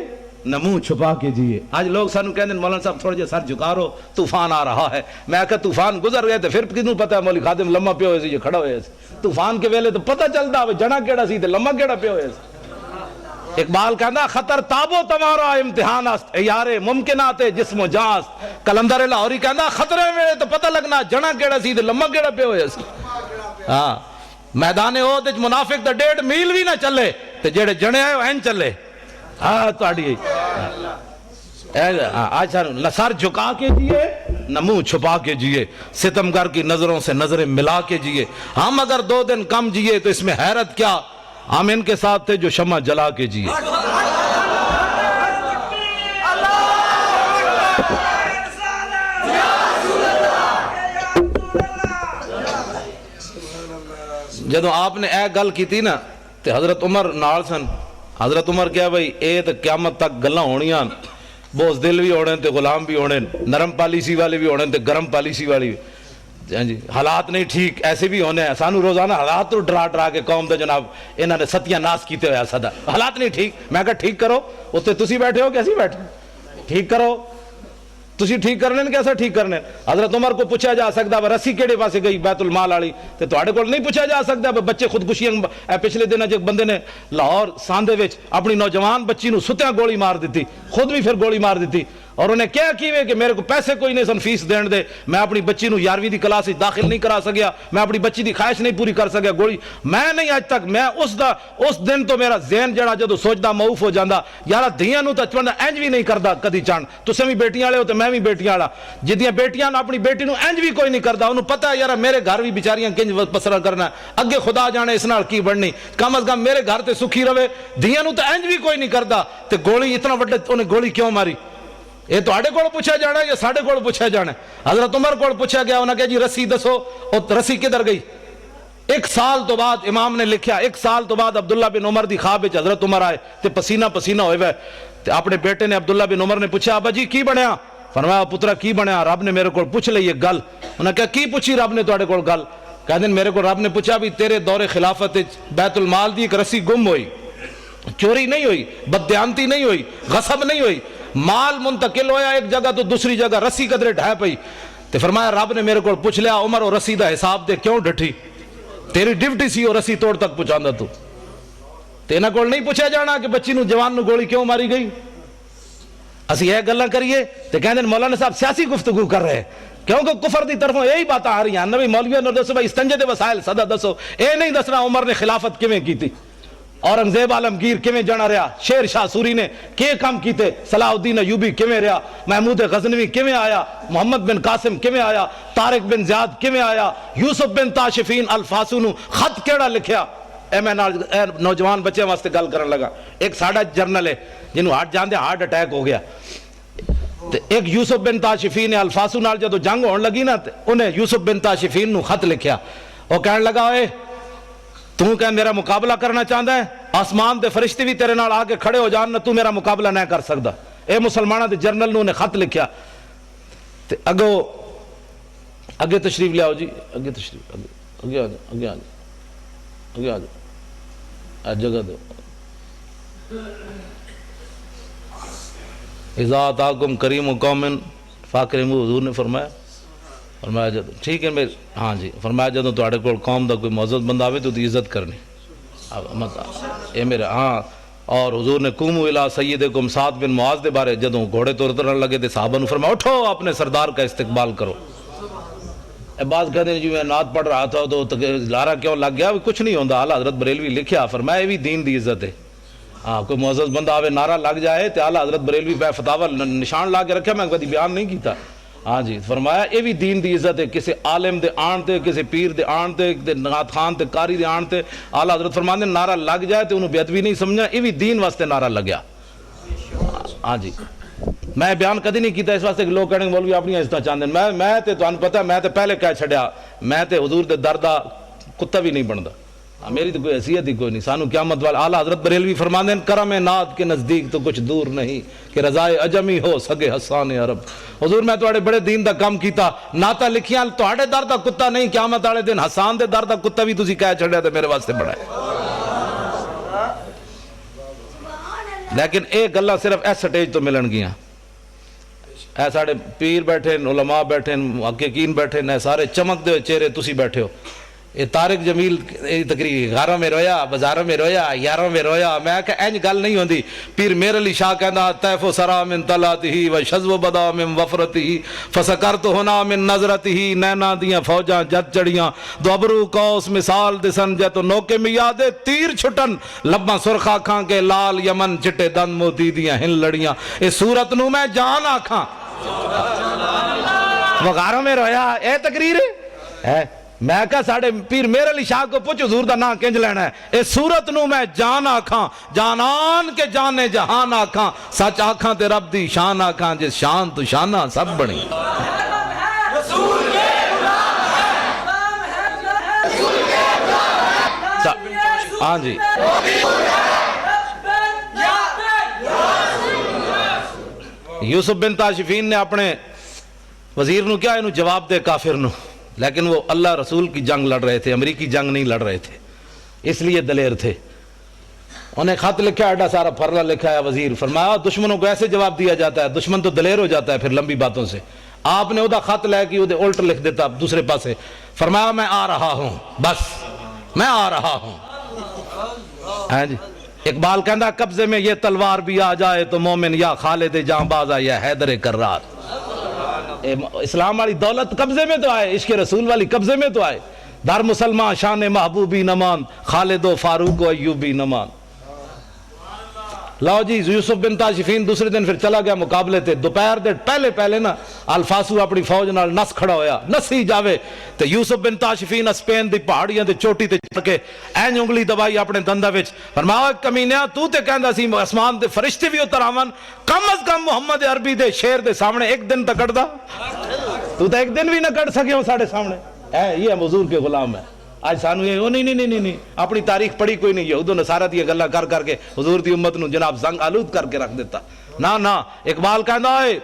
Speaker 3: نہ منہ چھپا کے جیے. آج لوگ سانو کہندے مولانا صاحب تھوڑا جہا سر جھکا رہو طوفان آ رہا ہے. میں کہا طوفان گزر گئے تے پھر کنوں پتہ ہے مولوی خادم لمحہ پہ ہوئے سی, یہ کھڑا ہوئے سی. طوفان کے ویلے تو پتہ چلتا ہے جنا کیڑا سی تے لمحہ کیڑا پہ ہوئے سی. اقبال کہندا خطر تابو تمہارا امتحان است یار ممکنات جسم و جان است. کلندر لاہوری کہندا خطرے میں تو پتہ لگنا جنا کیڑا سی تے لمحہ کیڑا پہ ہوئے سی. ہاں میدان عہد وچ منافق تے 1.5 میل بھی نہ چلے تے جڑے جنے آئے این چلے. ہاں تہاڈی آج نہ سر جھکا کے جیے نہ منہ چھپا کے جیے, ستمگر کی نظروں سے نظریں ملا کے جیے. ہم اگر 2 دن کم جیے تو اس میں حیرت کیا, ہم ان کے ساتھ تھے جو شمع جلا کے جیے. جدو آپ نے اے گل کی تھی نا تے حضرت عمر نال سن. حضرت عمر کیا بھائی اے تو قیامت تک گلاں ہونیاں, بوز دل بھی ہونے تے غلام بھی ہونے, نرم پالیسی والے بھی ہونے تے گرم پالیسی والی بھی. جی حالات نہیں ٹھیک ایسے بھی ہونے ہیں. سانو روزانہ حالات تو ڈرا کے قوم دے جناب انہوں نے ستیاں ناس کیتے ہویا صدا. حالات نہیں ٹھیک, میں کہا ٹھیک کرو. اتنے تسی بیٹھے ہو کیسی بیٹھے, ٹھیک کرو. تسی ٹھیک کرنے کیسا ٹھیک کرنے؟ حضرت عمر کو پوچھا جا سکتا ہے رسی کیڑے پاسے گئی بیت المال والی، تے تواڈے کول نہیں پوچھا جا سکتا بچے خودکشیاں پچھلے دن جب بندے نے لاہور ساندے وچ اپنی نوجوان بچی نو ستیاں گولی مار دیتی، خود بھی پھر گولی مار دیتی، اور انہیں کیا کیویں کہ میرے کو پیسے کوئی نہیں سن فیس دین دے، میں اپنی بچی نو 11ویں دی کلاس وچ داخل نہیں کرا سکیا، میں اپنی بچی دی خواہش نہیں پوری کر سکیا، گولی میں نہیں اج تک میں اس دن تو میرا ذہن جڑا جدوں سوچدا معوف ہو جاندا یار دھیاں نو تے بندہ انج بھی نہیں کردا کدی چان، تسیں بھی بیٹیاں والے ہو تے میں بھی بیٹیاں والا، جدیاں بیٹیاں اپنی بیٹی نو انج بھی کوئی نہیں کردا، انہوں پتہ ہے یار میرے گھر بھی بیچاریاں کنج پسرا کرنا اگے خدا جانے اس نال کی بننی، کم از کم میرے گھر تے سکھی رہے، دھیاں نو تے انج بھی کوئی نہیں کردا، تے گولی اتنا وڈے انہیں گولی کیوں ماری؟ یہ تواڈے کول پوچھا جانا ہے یا ساڈے کول پوچھا جانا ہے؟ حضرت عمر کول پوچھا گیا، انہاں کہا جی رسی دسو، اور رسی کدھر گئی؟ 1 سال تو بعد امام نے لکھیا 1 سال تو بعد عبداللہ بن عمر دی خواب وچ حضرت عمر آئے تے پسینہ پسینہ ہوئے ہوئے تے اپنے بیٹے نے عبداللہ بن عمر نے پوچھا ابا جی کی بنیا؟ فرمایا پترا کی بنیا؟ رب نے میرے کو پوچھ لئی ایک گل۔ انہاں کہا کی پوچھی رب نے تواڈے کول گل؟ کہندے میرے کو رب نے پوچھا بھی تیرے دور خلافت وچ بیت المال دی ایک رسی گم ہوئی، چوری نہیں ہوئی، بددیانتی نہیں ہوئی، غصب نہیں ہوئی، مال منتقل ہویا ایک جگہ تو دوسری جگہ، رسی قدرے ڈھائے پئی، تے فرمایا رب نے میرے کو پوچھ لیا عمر وہ رسی دا حساب دے کیوں ڈٹھی؟ تیری ڈیوٹی سی وہ رسی توڑ تک پہنچاندا تو، تے انہاں کول نہیں پوچھا جانا کہ بچی نو جوان نو گولی کیوں ماری گئی؟ اسی یہ گلاں کریے تے کہندے مولانا صاحب سیاسی گفتگو کر رہے ہیں، کیونکہ کفر دی طرفوں یہی باتاں آ رہی ہیں، نبی مولویوں نے دسو بھائی استنجے دے وسائل صدا دسو، اے نہیں دسنا عمر نے خلافت کیویں کیتی، اورنگزیب عالمگیر کیویں جانا رہا، شیر شاہ سوری نے کیے کام کیتے، صلاح الدین ایوبی کیویں رہا، محمود غزنوی کیویں آیا، محمد بن قاسم کیویں آیا، طارق بن زیاد کیویں آیا، یوسف بن تاشفین الفاسو نو خط کیڑا لکھیا؟ میں نوجوان بچے واسطے گل کرن لگا، ایک ساڈا جرنل ہے جنہوں ہارٹ جاندے ہارٹ اٹیک ہو گیا، ایک یوسف بن تاشفین الفاسو نال جدو جنگ ہون لگی نا انہیں یوسف بن تاشفین نو خط لکھیا، وہ کہنے لگا اے تو کہ میرا مقابلہ کرنا چاہتا ہے، آسمان دے فرشتے بھی تیرے نال آگے کھڑے ہو جان نہ تو میرا مقابلہ نہیں کر سکتا، اے مسلمانہ دے جرنل نو نے خط لکھیا، تے اگے تشریف لے آؤ جی، اگے تشریف اگے آ جاؤ، اگے آ جاؤ، اگے آ جاؤ، جگہ دو۔ اذا آتاکم کریم قوم فاکرموا، حضور نے فرمایا جدو ٹھیک ہے میرے ہاں جی، فرمایا جدو تواڈے کول قوم دا کوئی معزز بندہ آوے تو دی عزت کرنی، اے میرے ہاں۔ اور حضور نے قوموا الی سیدکم سعد بن معاذ دے بارے جدو گھوڑے تو اترن لگے تے صحابہ نے فرمایا اٹھو اپنے سردار کا استقبال کرو۔ بعض کہتے ہیں جی میں نعت پڑھ رہا تھا تو لارا کیوں لگ گیا؟ کچھ نہیں ہوندا، اعلیٰ حضرت بریلوی لکھیا، فرمایا یہ بھی دین دی عزت ہے، ہاں کوئی معزز بندہ آوے نعرہ لگ جائے تے اعلیٰ حضرت بریلوی پہ فتاوی نشان لا کے رکھا، میں کبھی بیان نہیں کیتا، ہاں جی فرمایا یہ بھی دین دی عزت ہے، کسی عالم دے آن تے کسی پیر دے آن تے نعت خان تے قاری دے آن تے اعلیٰ حضرت فرماندے نعرہ لگ جائے تے انہوں بیعتوی نہیں سمجھا، یہ بھی دین واسطے نعرہ لگیا، ہاں جی۔ میں بیان کدی نہیں کیتا اس واسطے کہ لوگ کہنے مولوی اپنی عزت چاہتے ہیں، میں تے تانوں پتہ میں تے پہلے کہہ چھڈیا، میں تے حضور دے در دا کتا بھی نہیں بندا، میری تو کوئی حیثیت ہی کوئی نہیں، سانو قیامت والے اعلیٰ حضرت بریلوی فرماندے کرم نعت کے نزدیک تو کچھ دور نہیں کہ رضائے عجمی ہو سگے حسان عرب۔ حضور میں تواڈے بڑے دین دا کام کیتا، نعتاں لکھیاں تواڈے در دا کتا نہیں، قیامت والے دن حسان دے در دا کتا بھی تسی کہہ چھڈیا تے میرے واسطے بڑا ہے۔ لیکن اے گلاں صرف اس سٹیج تو ملن گیاں، اے ساڑے پیر بیٹھے علماء بیٹھے محققین بیٹھے نے سارے چمک دے چہرے تسی بیٹھے ہو، یہ طارق جمیل تقریر غاروں میں رویا، بازاروں میں رویا، یاروں میں رویا، میں کہ اینج گل نہیں ہوندی۔ پیر میر علی شاہ کہندا طیف و سرا من طلعتہ و شذو بدا من وفرتہ فسکرت ہنا من نظرتہ، نینا دیاں فوجاں جت چڑیاں دو ابرو قوس مثال دسن جت نوکے میں یادے تیر چھٹن لباں سرخ آکھاں کے لال یمن چٹے دن موتی دیاں ہن لڑیاں، اس صورت نو میں جان آکھاں۔ وہ غاروں میں رویا، اے تقریر ہے؟ میں کہا ساڑھے پیر میر علی شاہ کو پوچھ حضور دا نام کنج لینا ہے، اس صورت نو میں جان آکھاں، جانان کے جانے جہان آکھاں، سچ آکھاں تے رب دی شان آکھاں، جس شان تو شانہ سب بڑی۔ ہاں جی یوسف بن تاشفین نے اپنے وزیر نو کیا انہوں جواب دے کافر نو، لیکن وہ اللہ رسول کی جنگ لڑ رہے تھے، امریکی جنگ نہیں لڑ رہے تھے، اس لیے دلیر تھے۔ انہیں خط لکھا ایڈا سارا پھرلا لکھا ہے وزیر، فرمایا دشمنوں کو ایسے جواب دیا جاتا ہے، دشمن تو دلیر ہو جاتا ہے پھر لمبی باتوں سے۔ آپ نے وہ خط لے کے وہ الٹ لکھ دیتا دوسرے پاسے، فرمایا میں آ رہا ہوں، بس میں آ رہا ہوں۔ ہاں جی، اقبال کہندا قبضے میں یہ تلوار بھی آ جائے تو مومن یا خالد جاں باز یا حیدر کرار۔ اسلام والی دولت قبضے میں تو آئے، عشق رسول والی قبضے میں تو آئے۔ در مسلمان شان محبوبی نمان، خالد و فاروق و ایوبی نمان۔ لو جی، یوسف بن تاشفین دوسرے دن پھر چلا گیا مقابلے تے، دوپہر دے پہلے نا الفاسو اپنی فوج نال نس کھڑا ہویا، نسی جاوے تے یوسف بن تاشفین اسپین دی پہاڑیاں دے چوٹی تے چڑھ کے این انگلی دبائی اپنے دنداں وچ، فرمایا کمینیا تو تے کہندا سی آسمان دے فرشتے بھی اتر آون، کم از کم محمد عربی دے شیر دے سامنے ایک دن تک کڑدا، تو تے ایک دن بھی نہ کڑ سکے ہو ساڑھے سامنے۔ یہ حضور کے غلام ہے۔ آج سانو یہ نہیں اپنی تاریخ پڑھی کوئی نہیں، یہود و نصارہ دی گلاں کر کے حضور دی امت نو جناب زنگ آلود کر کے رکھ دیتا۔ نہ اقبال کہندا ہے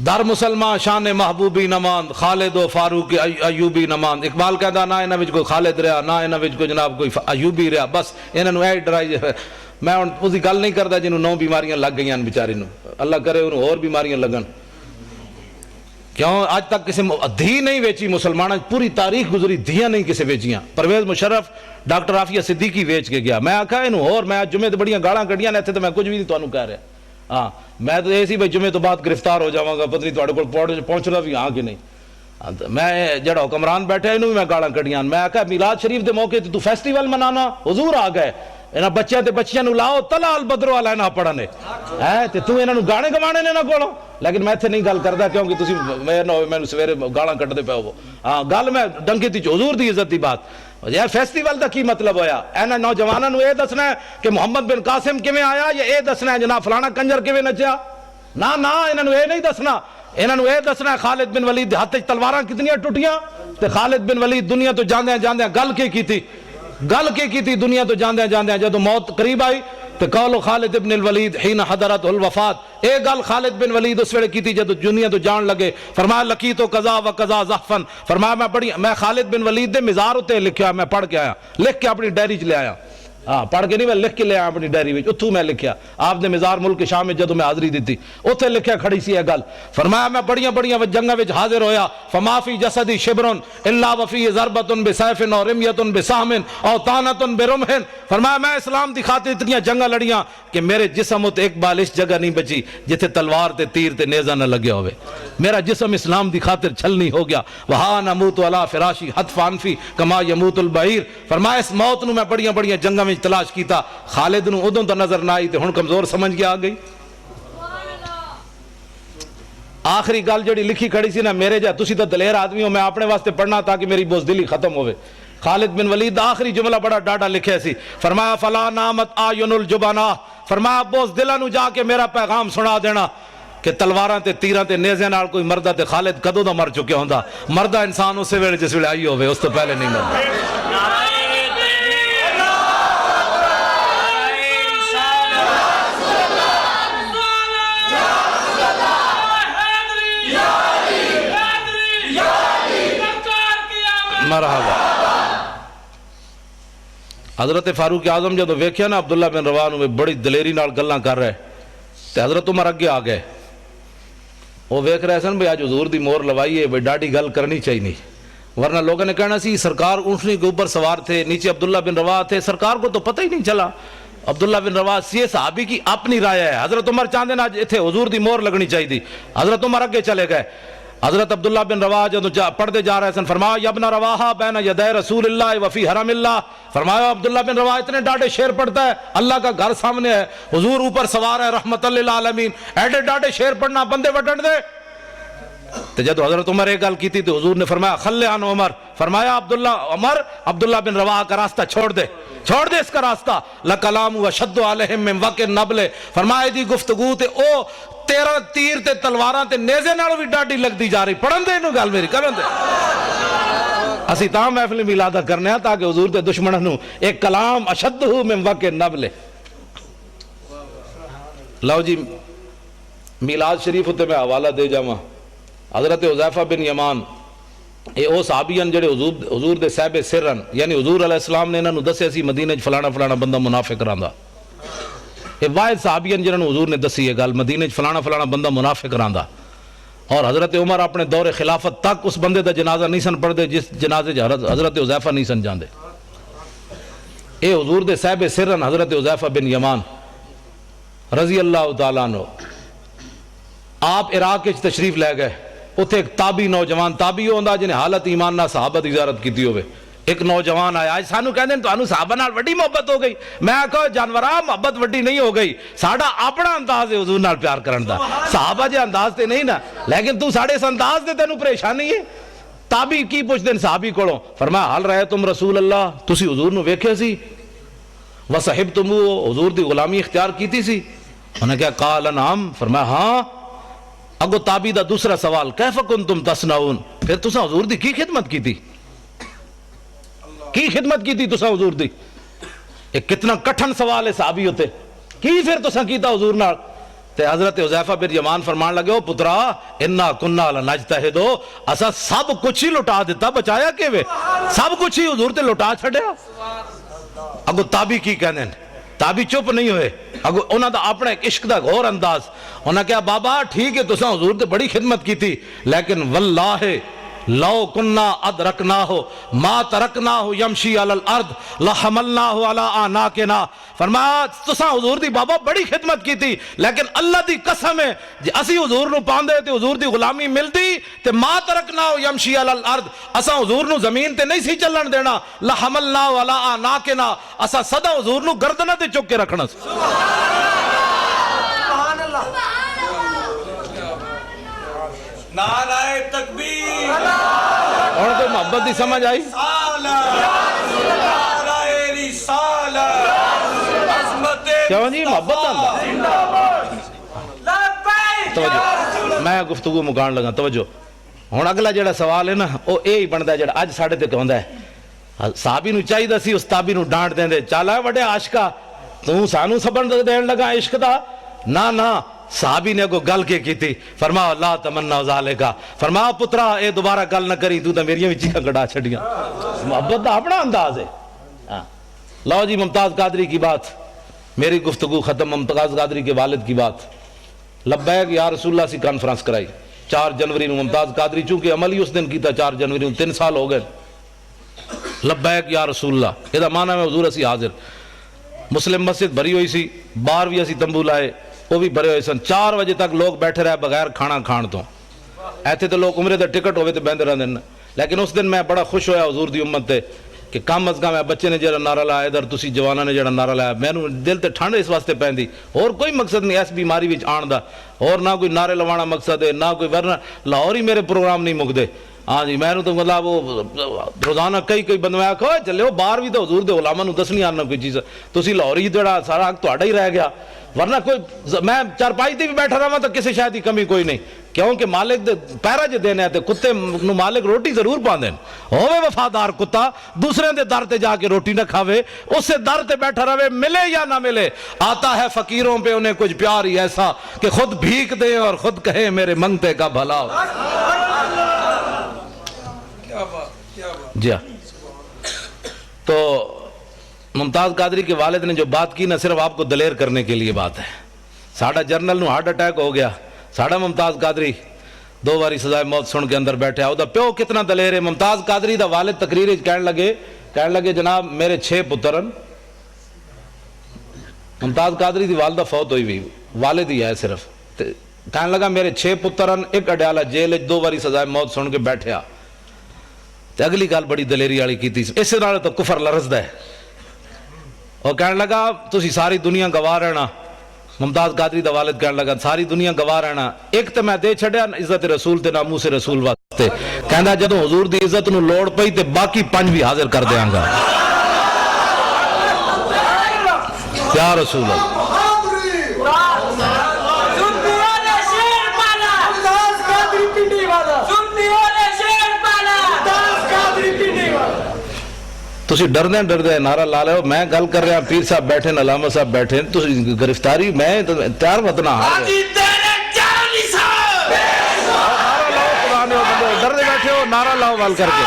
Speaker 3: در مسلمان شان محبوبی نماند، خالد و فاروق ایوبی نماند۔ اقبال کہندا نہ انہاں وچ کوئی خالد رہا، نہ انہاں وچ کوئی جناب کوئی ایوبی رہا، بس انہاں نو اے ڈرائی۔ میں ہن اس دی گل نہیں کردا جنوں 9 بیماریاں لگ گئیاں بیچارے نو، اللہ کرے انہوں اور بیماریاں لگن۔ کیوں آج تک کسی دھی نہیں ویچی مسلمانوں، پوری تاریخ گزری دھیاں نہیں کسی ویچیاں۔ پرویز مشرف ڈاکٹر عافیہ صدیقی ویچ کے گیا، میں آکھا انہوں اور میں جمعے تو بڑیاں گاڑاں کڑیاں نے، تو میں کچھ بھی نہیں تو انہوں کہہ رہا۔ ہاں میں تو ایسی بھائی جمعے تو بعد گرفتار ہو جاؤں گا، پتہ نہیں تو اڑے کو پہنچنا بھی ہاں کہ نہیں۔ میں جڑا حکمران بیٹھے انہوں بھی میں گاڑاں کڑیاں۔ میں آکھا میلاد شریف دے موقع تو فیسٹیول منانا، حضور آ گئے، انہاں بچیاں تے بچیاں نو لاؤ تلا البدرو والا نہ پڑھنے تے تو انہاں نو گانے گوانے نے نہ کولو۔ لیکن میں ایتھے نہیں گل کردا کیونکہ تسی میں سویرے گالاں کڈدے پے ہو۔ ہاں گل میں ڈنگی تی حضور دی عزت دی بات۔ یار فیسٹیول دا کی مطلب ہویا؟ انہاں نوجواناں نو اے دسنا ہے کہ محمد بن قاسم کیویں آیا، یا اے دسنا ہے جناب فلانا کنجر کیویں نچیا؟ نہ انہاں نو اے نہیں دسنا، انہاں نو اے دسنا ہے خالد بن ولید دے ہاتھ وچ تلواراں کتنیاں ٹٹیاں تے خالد بن ولید دنیا تو جاندیاں جاندیاں گل کی تھی دنیا تو جاندیاں جدو موت قریب آئی تو قول خالد بن الولید حین حضرت الوفات، اے گل خالد بن ولید اس ویلے کی تھی جدو دنیا تو جان لگے۔ فرمایا لقیت قضا و قضا زحفن، فرمایا میں خالد بن ولید دے مزار تے لکھیا، میں پڑھ کے آیا، لکھ کے اپنی ڈائری چ لے آیا۔ ہاں پڑھ کے نہیں، میں لکھ کے لے آیا اپنی ڈائری وچ، اتھوں میں لکھیا آپ نے مزار ملک شام میں جدو میں حاضری دیتی اوتھے لکھیا کھڑی سی یہ گل۔ فرمایا میں بڑیاں جنگاں وچ حاضر ہویا، فما فی جسدی شبرن الا وفی ضربۃ بسیف اور رمیۃ بسہم اور طعنۃ برمح۔ فرمایا میں اسلام دی خاطر اتنی جنگاں لڑیاں کہ میرے جسم تے ایک بال اس جگہ نہیں بچی جتھے تلوار تے تیر تے نیزہ نہ لگیا ہوئے، میرا جسم اسلام دی خاطر چھلنی ہو گیا۔ وہاں نموت علی فراشی حتف انفی کما یموت البعیر۔ فرمایا اس موت نو میں بڑیاں جنگاں تلاش کیتا، خالد نو ادوں تو نظر نہ آئی تے ہن کمزور سمجھ کے آ گئی۔ آخری گل جڑی لکھی کھڑی سی نا میرے جا، تسی تو دلیر آدمی ہو، میں اپنے واسطے پڑھنا تاکہ میری بزدلی ختم ہوئے۔ خالد بن ولید آخری جملہ بڑا ڈاڈا لکھے سی، فرمایا فلا نامت آیون الجبانا، فرمایا بزدلاں نو جا کے میرا پیغام سنا دینا کہ تلواراں تے تیراں تے نیزے نال کوئی مردہ تے خالد کدوں دا مر چکے ہوندا، مردہ انسان اسے ویلے جس ویلے آئی ہوئے، اس تو پہلے نہیں مردا۔ مرحبا۔ حضرت فاروق اعظم جدو ویکھیا نا عبداللہ بن رواح نو بڑی دلیری نال گلاں کر رہے تے حضرت عمر اگے آ گئے، وہ ویکھ رہے سن بھئی آج حضور دی مور لوائی ہے، بھئی ڈاڈی گل کرنی چاہیے نہیں، ورنہ لوگوں نے کہنا سی سرکار اونٹنی کے اوپر سوار تھے، نیچے عبداللہ بن رواح تھے، سرکار کو تو پتہ ہی نہیں چلا۔ عبداللہ بن رواح سی صحابی کی اپنی رائے ہے، حضرت عمر چاہتے نا اتنے حضور دی مور لگنی چاہیے تھی، حضرت عمر اگے چلے گئے۔ حضرت عبداللہ بن رواح جدو پڑھتے جا رہے سن، فرمایا یا ابن رواحہ بین یدی رسول اللہ وفی حرم اللہ، فرمایا عبداللہ بن رواح اتنے ڈاڈے شعر پڑھتا ہے، اللہ کا گھر سامنے ہے، حضور اوپر سوار ہے رحمت للعالمین، ایڈے ڈاڈے شعر پڑھنا بندے وٹن دے۔ تو جب حضرت عمر ایک گل کی تھی تو حضور نے فرمایا خلی عن عمر، فرمایا عبداللہ بن رواح کا راستہ چھوڑ دے اس کا راستہ، لکلام وشد علیہم من وقع النبل، فرمایا دی گفتگو تے او تیرہ تیر تے تلواراں تے نیزے نال بھی ڈاڈی لگتی جا رہی، پڑھن دے انہوں گل میری کرن دے۔ اسی تاں محفل میلادہ کرنے ہیں تاکہ حضور دے دشمنوں ایک کلام اشدہ من وقع النبل۔ لو جی میلاد شریف تے میں حوالہ دے جاواں، حضرت حذیفہ بن یمان یہ وہ صحابی ہیں جڑے حضور دے صاحب سر ہیں، یعنی حضور علیہ السلام نے انہاں نوں دسیا سی مدینہ چ فلانا فلانا بندہ منافق رہندا. یہ واحد صحابی ہیں جنہاں نوں حضور نے دسی یہ گل مدینہ چ فلانا فلانا بندہ منافق رہندا. اور حضرت عمر اپنے دور خلافت تک اس بندے دا جنازہ نہیں سن پڑھتے جس جنازے حضرت حذیفہ نہیں سن جاندے. اے حضور دے صاحب سر ہیں حضرت حذیفہ بن یمان رضی اللہ تعالیٰ عنہ. آپ عراق وچ تشریف لے گئے، اتنے ایک تابی نوجوان تابی ہوندا جنہیں حالت ایمان نال صحابہ دی زیارت کیتی ہوئے. ایک نوجوان آیا، آج سانو کہندے تانوں صحابہ نال وڈی محبت ہو گئی. میں کہا جانوراں محبت وڈی نہیں ہو گئی، ساڈا اپنا انداز ہے حضور نال پیار کرن دا، صحابہ جے انداز تے نہیں نا، لیکن تو ساڈے اس انداز دے تینوں پریشانی ہے. تابی کی پوچھدے نے صحابی کولوں، فرمایا حل رہے تم رسول اللہ، تسی حضور نو ویکھیا سی وصحبتمو، حضور دی غلامی اختیار کیتی سی؟ انہوں نے کہا قال نعم، فرمایا ہاں. اگو تابی دا دوسرا سوال کیف کنتم تصنعون، پھر تساں حضور دی کی خدمت کی تھی؟ کی خدمت کی تھی تساں حضور دی؟ ایک کتنا کٹھن سوال ہے صحابی ہوتے، کی پھر تساں کیتا حضور نال؟ تے حضرت حذیفہ بن یمان فرمان لگے، او پترا انا کنا لنجتہدو، اسا سب کچھ ہی لٹا دیتا، بچایا کیویں؟ سب کچھ ہی حضور تے لٹا چھڈیا. اگو تابی کی کہنے، تابی چپ نہیں ہوئے، اگو انہاں دا اپنا ایک عشق دا غور انداز. انہاں کہا بابا ٹھیک ہے تساں حضور تے بڑی خدمت کی تھی، لیکن واللہ لو کننا ادرکناہ ما ترکناہ یمشی علی الارض لحملناہ علی اعناقنا. فرمایا تساں حضور دی بابا بڑی خدمت کی تھی، لیکن اللہ دی قسم ہے جے اسی حضور نو پاندے تے حضور دی غلامی ملدی تے ما ترکناہ یمشی علی الارض، اساں حضور نو زمین تے نہیں سی چلن دینا، لحملناہ علی اعناقنا، اساں سدا حضور نو گردناں تے چک کے رکھنا سی.
Speaker 4: نعرہ تکبیر،
Speaker 3: اور تو محبت دی سمجھ آئی؟
Speaker 4: نعرہ رسالت، عظمت
Speaker 3: کیوں جی محبت آندا؟ توجہ میں گفتگو مکان لگا، توجہ ہن اگلا جڑا سوال ہے نا وہ یہی بنتا ہے جڑا اج ساڈے تے کہندا ہے صحابی نو چاہیے سی اس تابی نو ڈانٹ دیندے، چل اے وڈے عاشقا تو سانو سبق دین لگا عشق دا. نہ صحابی نے کو گل کے تھی، فرمایا لا تمنا ذالکا، فرمایا پترا اے دوبارہ گل نہ کری، تو تے میریاں بھی چیخاں کڈا چھڈیاں. محبت دا اپنا انداز ہے. لو جی ممتاز قادری کی بات، میری گفتگو ختم. ممتاز قادری کے والد کی بات. لبیک یا رسول اللہ سی کانفرنس کرائی 4 جنوری نو. ممتاز قادری چونکہ عملی اس دن کیتا 4 جنوری نو، 3 سال ہو گئے. لبیک یا رسول اللہ یہ معنی میں حضور اسی حاضر. مسلم مسجد بھری ہوئی سی، باہر بھی اسی تمبو لائے، وہ بھی بھرے ہوئے سن. 4 بجے تک لوگ بیٹھے رہے بغیر کھانا کھان تو. ایتھے تو لوگ عمرے دا ٹکٹ ہوئے تو بہندے رہندے نے، لیکن اس دن میں بڑا خوش ہویا حضور دی امت تے کہ کم از کم بچے نے جڑا نعرہ لایا، ادھر تسی جواناں نے جڑا نعرہ لایا، مینوں دل تے ٹھنڈ اس واسطے پیندی، اور کوئی مقصد نہیں اس بیماری وچ آن دا، اور نہ کوئی نعرے لوانا مقصد ہے، نہ کوئی، ورنہ لاہور ہی میرے پروگرام نہیں مکدے. ہاں جی میں تو مطلب وہ روزانہ کئی بندے میں آکھو چلے ہو باہر بھی تو حضور دے علماء نو دسنی آنا کوئی چیز، تسی لاہور ہی جڑا سارا حق تہاڈا ہی رہ گیا. ورنہ کوئی میں چارپائی تے بھی بیٹھا رہا تو کسی شاید کی کمی کوئی نہیں، کیونکہ مالک دے پیرا جو دینے تے کتے نو مالک روٹی ضرور پاندے ہوئے. وفادار کتا دوسرے دے در تے جا کے روٹی نہ کھاوے، اس سے در تے بیٹھا رہے ملے یا نہ ملے. آتا ہے فقیروں پہ انہیں کچھ پیار ہی ایسا کہ خود بھیک دے اور خود کہے میرے منگتے کا بھلا. جی تو ممتاز قادری کے والد نے جو بات کی نہ صرف آپ کو دلیر کرنے کے لیے بات ہے. ساڑھا جرنل نو ہارٹ اٹیک ہو گیا، ساڑھا ممتاز قادری 2 باری سزائے موت سن کے اندر بیٹھے. او دا پیو کتنا دلیر ہے. ممتاز قادری دا والد تقریر کہنے لگے جناب میرے 6 پترن. ممتاز قادری دی والدہ فوت ہوئی ہوئی، والد ہی ہے صرف. کہنے لگا میرے 6 پترن، ایک اڈیالہ جیل 2 باری سزائے موت سن کے بیٹھیا. اگلی گل بڑی دلیری والی کی تھی، اس نال تو کفر لرزدا ہے. اور کہنے لگا تسی ساری دنیا گواہ رہنا. ممتاز قادری دا والد کہنے لگا ساری دنیا گواہ رہنا، ایک تو میں دے چھڑیا عزت رسول تے ناموس رسول واسطے. کہندا جدوں حضور دی عزت نو لوڑ پئی تے باقی 5 بھی حاضر کر دیاں گا. یا رسول اللہ. تسی ڈردے نعرہ لا لے ہو. میں گل کر رہا پیر صاحب بیٹھے، علامہ صاحب بیٹھے، تسی گرفتاری میں تیار وطنہ ڈردے بیٹھے بیٹھے ہو نعرہ لاؤ وال کر کے.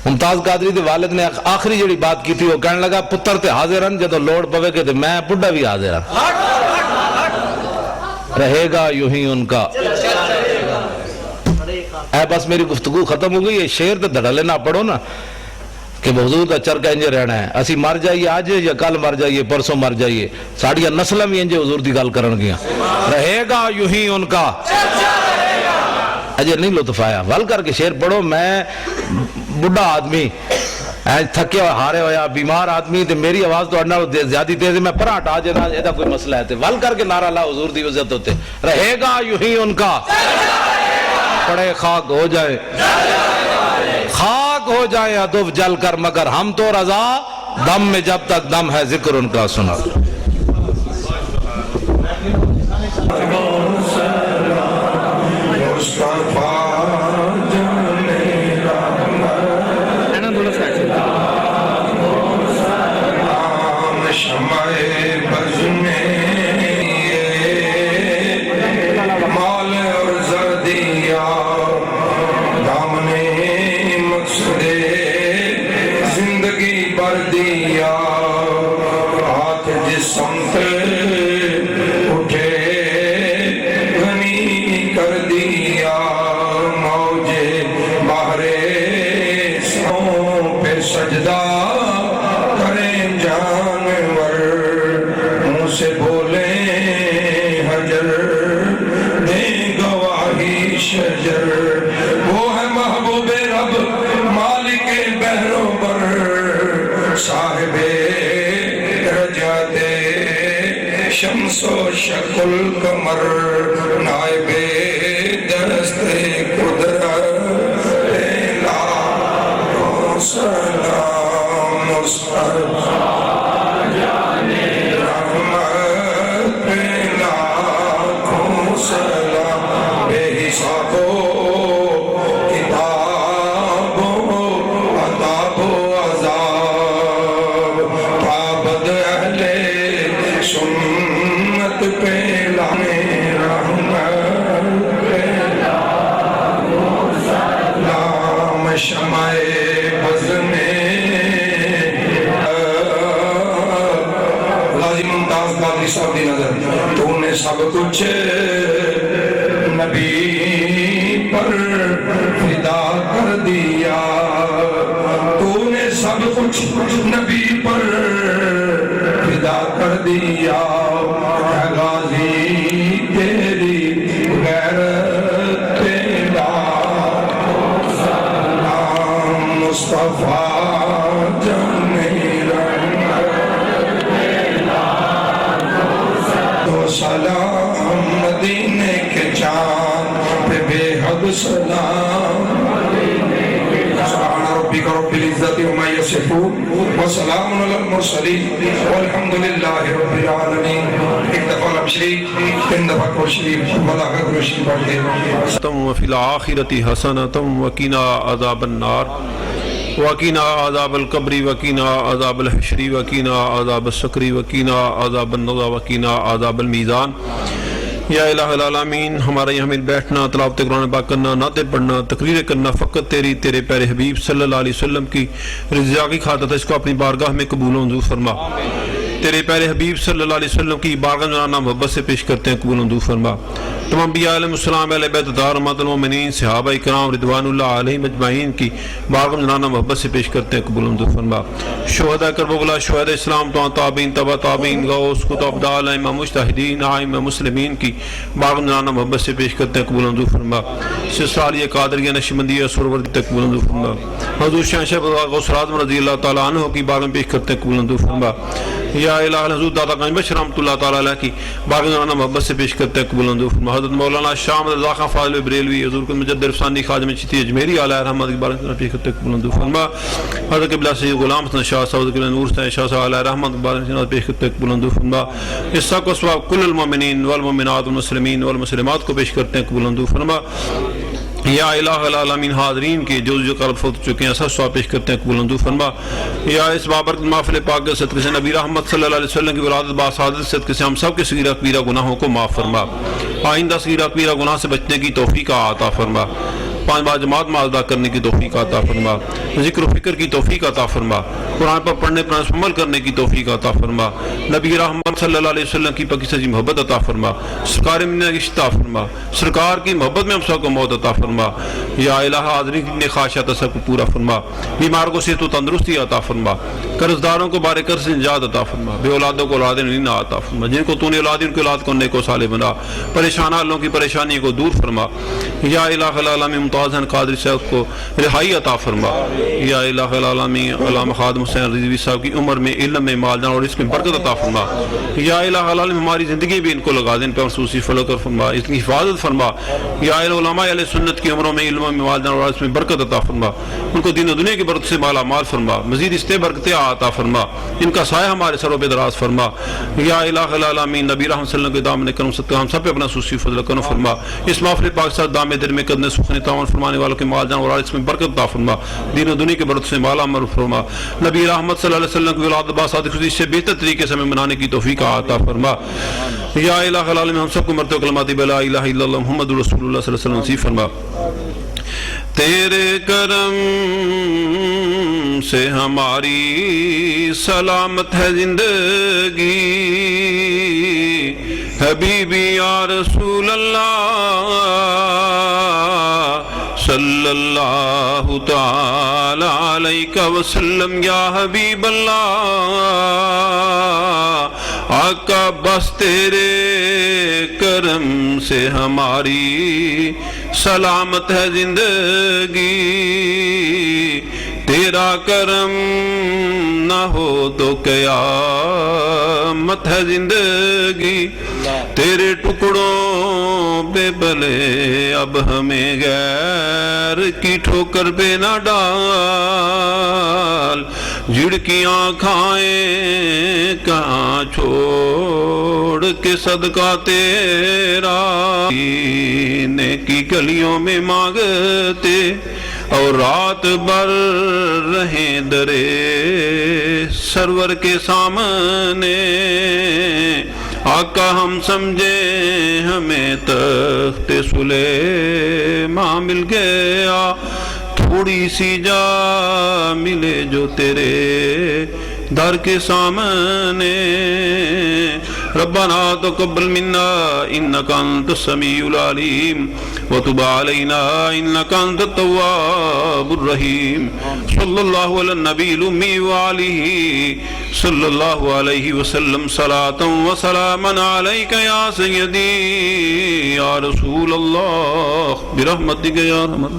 Speaker 3: ممتاز قادری دے والد نے آخری جڑی بات کی تھی وہ کہنے لگا پتر تے حاضرن جدو لوڑ پوے کے تے میں بڈھا بھی حاضر رہے گا یوں ہی ان کا. اے بس میری گفتگو ختم ہو گئی. یہ شعر تے دھڑا لینا پڑھو نا کہ حضور دا چرکا انجے رہنا ہے. اسی مر جائیے آج یا کل مر جائیے پرسوں مر جائیے ساڑیاں نسلیں بھی انجے حضور دی گل کرن گیا. رہے گا یوں ہی ان کا. اجے نہیں لطف آیا ول کر کے شعر پڑھو. میں بڑھا آدمی تھکے ہوئے ہارے ہویا بیمار آدمی تے میری آواز تو اڑنا زیادہ تیز ہے. میں پرا ہٹا جانا یہ کوئی مسئلہ ہے تے ول کر کے نعرہ لا حضور دی عزت ہوتے. رہے گا یوں ہی ان کا. پڑے خاک ہو جائے خاک ہو جائے ادب جل کر مگر ہم تو رضا دم میں جب تک دم ہے ذکر ان کا سنا.
Speaker 5: شمس و شکل کمر نائب دست قدرت لا سلام مصطفیٰ رحمت لاکھوں سلام بے حساب و کتاب و عذاب و عذاب پابد اہل سنت پہ لانے رحمت پہ لام شمع بز میں غازی ممتاز قادری صاحب دی نظر تو نے سب کچھ نبی پر فدا کر دیا. تو نے سب کچھ نبی پر فدا کر دیا. غازی تیری غیرت پہ لاکھوں سلام مصطفیٰ جانے رحمت پہ لاکھوں سلام مدینے کے چاند پہ بے حد سلام. سبحان ربک رب العزت عما یصفون وسلام علی المرسلین والحمد للہ رب العالمین. ایک دفعہ لم شریف تین دفعہ کو شریف ولا غیر شریف پڑھتے
Speaker 6: تم وفی الآخرۃ حسنۃ وقنا عذاب النار وقنا عذاب القبر وقنا عذاب الحشر وقنا عذاب السقر وقنا عذاب النار وقنا عذاب المیزان. یا الہ العالمین ہمارا یہاں مل بیٹھنا تلاوت قرآن پاک کرنا نعتیں پڑھنا تقریر کرنا فقط تیرے پیارے حبیب صلی اللہ علیہ وسلم کی رضا کی خاطر اس کو اپنی بارگاہ میں قبول منظور فرما. تیرے پیارے حبیب صلی اللہ علیہ وسلم کی بارگاہ جاننا محبت سے پیش کرتے ہیں قبول منظور فرما. تمام انبیاء علیہ السلام اہل بیت دار امت المومنین صحابہ کرام رضوان اللہ علیہم اجمعین کی بارگاہ جاننا محبت سے پیش کرتے ہیں قبول منظور فرما. شہداء کربلا شہداء اسلام تو تابعین تبع تابعین غوث کتب ابدال ائمہ مجتہدین ائمہ مسلمین کی بارگاہ جاننا محبت سے پیش کرتے ہیں قبول منظور فرما. سلسلہ قادریہ نقشبندیہ سرورد تک قبول منظور فرما. حضور شہنشاہ غوث اعظم رضی اللہ تعالیٰ عنہ کی بارگاہ پیش کرتے ہیں قبول منظور فرما. یا الہ حضور دادا قائم بشر رحمۃ اللہ تعالیٰ علیہ کی بارگاہ جاننا محبت سے پیش کرتے ہیں قبول منظور فرما. حضرت مولانا شام رضا خان فاضل بریلوی حضور کے مجد رفسانی خادم چشتی اجمیری علیہ رحمت کی بارگاہ جاننا پیش کرتے ہیں قبول منظور فرما. حضرت قبلہ سید غلام حسن شاہ صاحب قبلہ نور حسین شاہ صاحب علیہ رحمت کی بارگاہ جاننا پیش کرتے ہیں قبول منظور فرما. اس کو اسباب کل المؤمنین والمؤمنات والمسلمین والمسلمات کو پیش کرتے ہیں قبول منظور فرما. یا الہ العالمین حاضرین کے جو قلب فوت چکے ہیں سب سوال پیش کرتے ہیں قبول منظور فرما. یا اس بابرکت محفل پاک کے صدقے سے نبی رحمت صلی اللہ علیہ وسلم کی ولادت باسعادت صدقے سے ہم سب کے صغیرہ کبیرہ گناہوں کو معاف فرما. آئندہ صغیرہ کبیرہ گناہ سے بچنے کی توفیق عطا فرما. 5 بار جماعت میں ادا کرنے کی توفیق عطا فرما. ذکر و فکر کی توفیق عطا فرما. قرآن پر پڑھنے پر عمل کرنے کی توفیق عطا فرما. نبی رحمت صلی اللہ علیہ وسلم کی پاکی سچی محبت عطا فرما. سرکار مدینہ کی عطا فرما. سرکار کی محبت میں ہم سب کو موت عطا فرما. یا الہ حاضرین کی خواہشات سب کو پورا فرما. بیمار کو صحت و تندرستی عطا فرما. قرض داروں کو بارے قرض سے نجات عطا فرما. بے اولادوں کو اولاد نینا عطا فرما. جن کو تو نے اولاد ان کی اولاد کو نیک و صالح بنا. پریشان حالوں کی پریشانی کو دور فرما. یا الہ العالمین ممتاز قادری صاحب کو رہائی عطا فرما. یا الہ العالمین علامہ خادم حسین رضوی صاحب کی عمر میں علم میں مال جان اور اس میں برکت عطا فرما. یا الہ العالمین ہماری زندگی بھی ان کو لگا دیں پر خصوصی فضل کر فرما. اس کی حفاظت فرما. یا علماء اہل سنت کی عمروں میں علم میں مال جان اور اس میں برکت عطا فرما. ان کو دین و دنیا کی برکت سے مالا مال فرما. مزید استے برکتیں عطا فرما. ان کا سایہ ہمارے سروں پہ دراز فرما. یا الہ العالمین نبی رحمت صلی اللہ علیہ وسلم کے دامن کرم صدقہ ہم سب پہ اپنا خصوصی فضل کرم فرما. اس محفل پاک ساتھ دام دل میں قدم سخن تعاون فرمانے والوں کے مال جان اور اس میں برکت عطا فرما. دین و دنیا کے برکت سے مالا مال فرما. نبی رحمت صلی اللہ علیہ وسلم کی ولادت باسعادت خوشی سے بہتر طریقے سے ہمیں منانے کی توفیق عطا فرما. یا الہ العالمین ہم سب کو مرتے کلمات لا الہ الا اللہ محمد رسول اللہ صلی اللہ علیہ وسلم نصیب فرما. تیرے کرم سے ہماری سلامت ہے زندگی حبیبی یا رسول اللہ صلی اللہ تعالی علیہ وسلم. یا حبیب اللہ آقا بس تیرے کرم سے ہماری سلامت ہے زندگی. تیرا کرم نہ ہو تو قیامت ہے زندگی. تیرے ٹکڑوں پہ بلے اب ہمیں غیر کی ٹھوکر پہ نہ ڈال. جھڑکیاں کھائیں کہاں چھوڑ کے صدقہ تیرا. نیکی گلیوں میں مانگتے اور رات بھر رہیں درے سرور کے سامنے. آقا ہم سمجھے ہمیں تخت سلیمان مل گیا. تھوڑی سی جا ملے جو تیرے در کے سامنے. ربنا تقبل منا انك انت السميع العليم وتب علينا انك انت التواب الرحيم. صلی اللہ علی النبی الأمی وعلیہ صلی اللہ علیہ وسلم صلاة و سلاما علیک یا سیدی یا رسول اللہ برحمتک یا رحمت